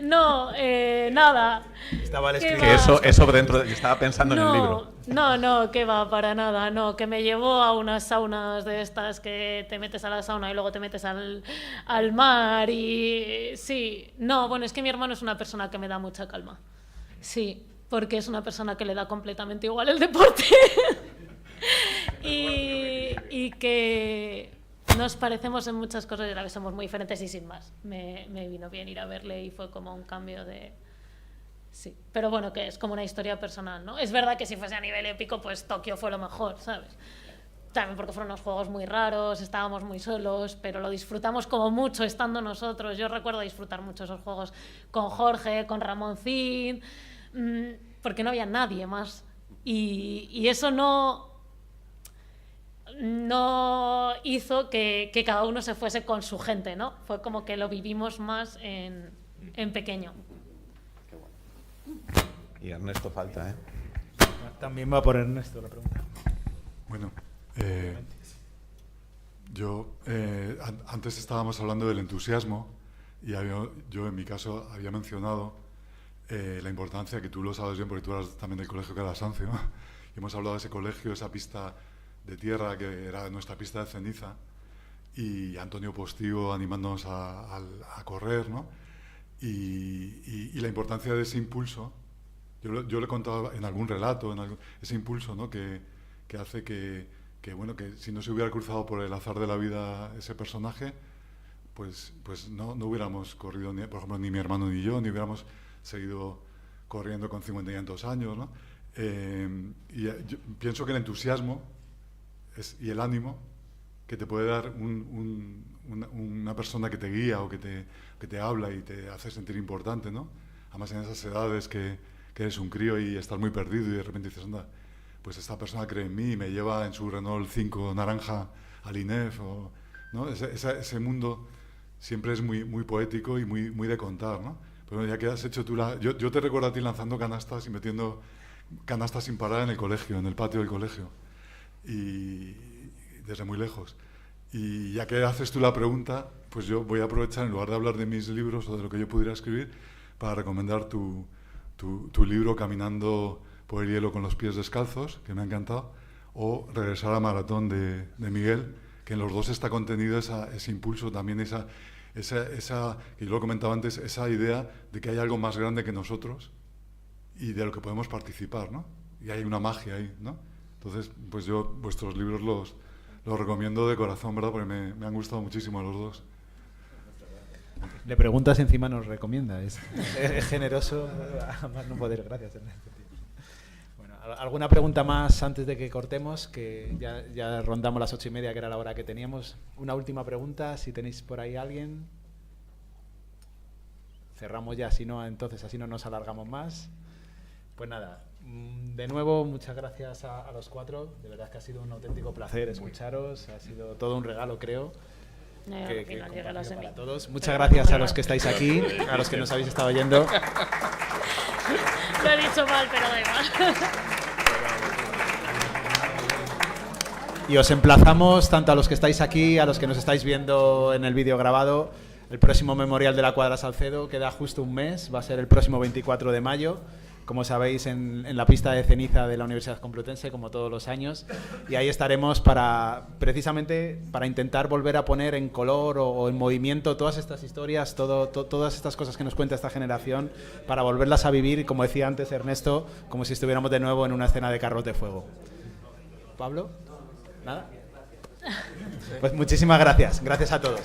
No, nada. Estaba al que eso dentro, estaba pensando en el libro. No, que va, para nada, no, que me llevó a unas saunas de estas que te metes a la sauna y luego te metes al mar y sí, no, bueno, es que mi hermano es una persona que me da mucha calma, sí, porque es una persona que le da completamente igual el deporte y que nos parecemos en muchas cosas y a la vez somos muy diferentes y sin más, me vino bien ir a verle y fue como un cambio de... Sí, pero bueno, que es como una historia personal, ¿no? Es verdad que si fuese a nivel épico, pues Tokio fue lo mejor, ¿sabes? También porque fueron unos juegos muy raros, estábamos muy solos, pero lo disfrutamos como mucho estando nosotros. Yo recuerdo disfrutar mucho esos juegos con Jorge, con Ramoncín, porque no había nadie más. Y eso no hizo que cada uno se fuese con su gente, ¿no? Fue como que lo vivimos más en pequeño. Y Ernesto falta, ¿eh? También va por Ernesto la pregunta. Bueno, antes estábamos hablando del entusiasmo y yo en mi caso había mencionado la importancia, que tú lo sabes bien porque tú eras también del colegio Calasancio, ¿no? Y hemos hablado de ese colegio, esa pista de tierra que era nuestra pista de ceniza, y Antonio Postigo animándonos a correr, ¿no? Y la importancia de ese impulso. Yo le he contado en algún relato, ese impulso, ¿no? que hace que si no se hubiera cruzado por el azar de la vida ese personaje, pues no hubiéramos corrido, por ejemplo, ni mi hermano ni yo, ni hubiéramos seguido corriendo con 50 y tantos años, ¿no? Y yo pienso que el entusiasmo y el ánimo que te puede dar una persona que te guía o que te habla y te hace sentir importante, ¿no? Además en esas edades que eres un crío y estás muy perdido y de repente dices, anda, pues esta persona cree en mí y me lleva en su Renault 5 naranja al INEF, ¿no? Ese mundo siempre es muy, muy poético y muy de contar, ¿no? Pero ya que has hecho tú yo te recuerdo a ti lanzando canastas y metiendo canastas sin parar en el colegio, en el patio del colegio, y desde muy lejos. Y ya que haces tú la pregunta, pues yo voy a aprovechar, en lugar de hablar de mis libros o de lo que yo pudiera escribir, para recomendar tu libro Caminando por el hielo con los pies descalzos, que me ha encantado, o Regresar a Maratón de Miguel, que en los dos está contenido ese impulso, también esa, que yo lo comentaba antes, esa idea de que hay algo más grande que nosotros y de lo que podemos participar, ¿no? Y hay una magia ahí, ¿no? Entonces, pues yo vuestros libros los recomiendo de corazón, ¿verdad? Porque me han gustado muchísimo a los dos. Le preguntas y encima nos recomienda. Es generoso, a más no poder. Gracias, Ernesto. Bueno, ¿alguna pregunta más antes de que cortemos? Que ya rondamos las 8:30, que era la hora que teníamos. Una última pregunta, si tenéis por ahí alguien. Cerramos ya, si no, entonces así no nos alargamos más. Pues nada, de nuevo, muchas gracias a los cuatro. De verdad que ha sido un auténtico placer escucharos. Ha sido todo un regalo, creo. Que para todos. Muchas gracias a los que estáis aquí, a los que nos habéis estado oyendo. Lo he dicho mal, pero da igual. Y os emplazamos tanto a los que estáis aquí, a los que nos estáis viendo en el vídeo grabado. El próximo Memorial de la Cuadra Salcedo queda justo un mes, va a ser el próximo 24 de mayo. Como sabéis, en la pista de ceniza de la Universidad Complutense, como todos los años, y ahí estaremos precisamente para intentar volver a poner en color o en movimiento todas estas historias, todas estas cosas que nos cuenta esta generación, para volverlas a vivir, como decía antes Ernesto, como si estuviéramos de nuevo en una escena de Carros de Fuego. ¿Pablo? ¿Nada? Pues muchísimas gracias. Gracias a todos.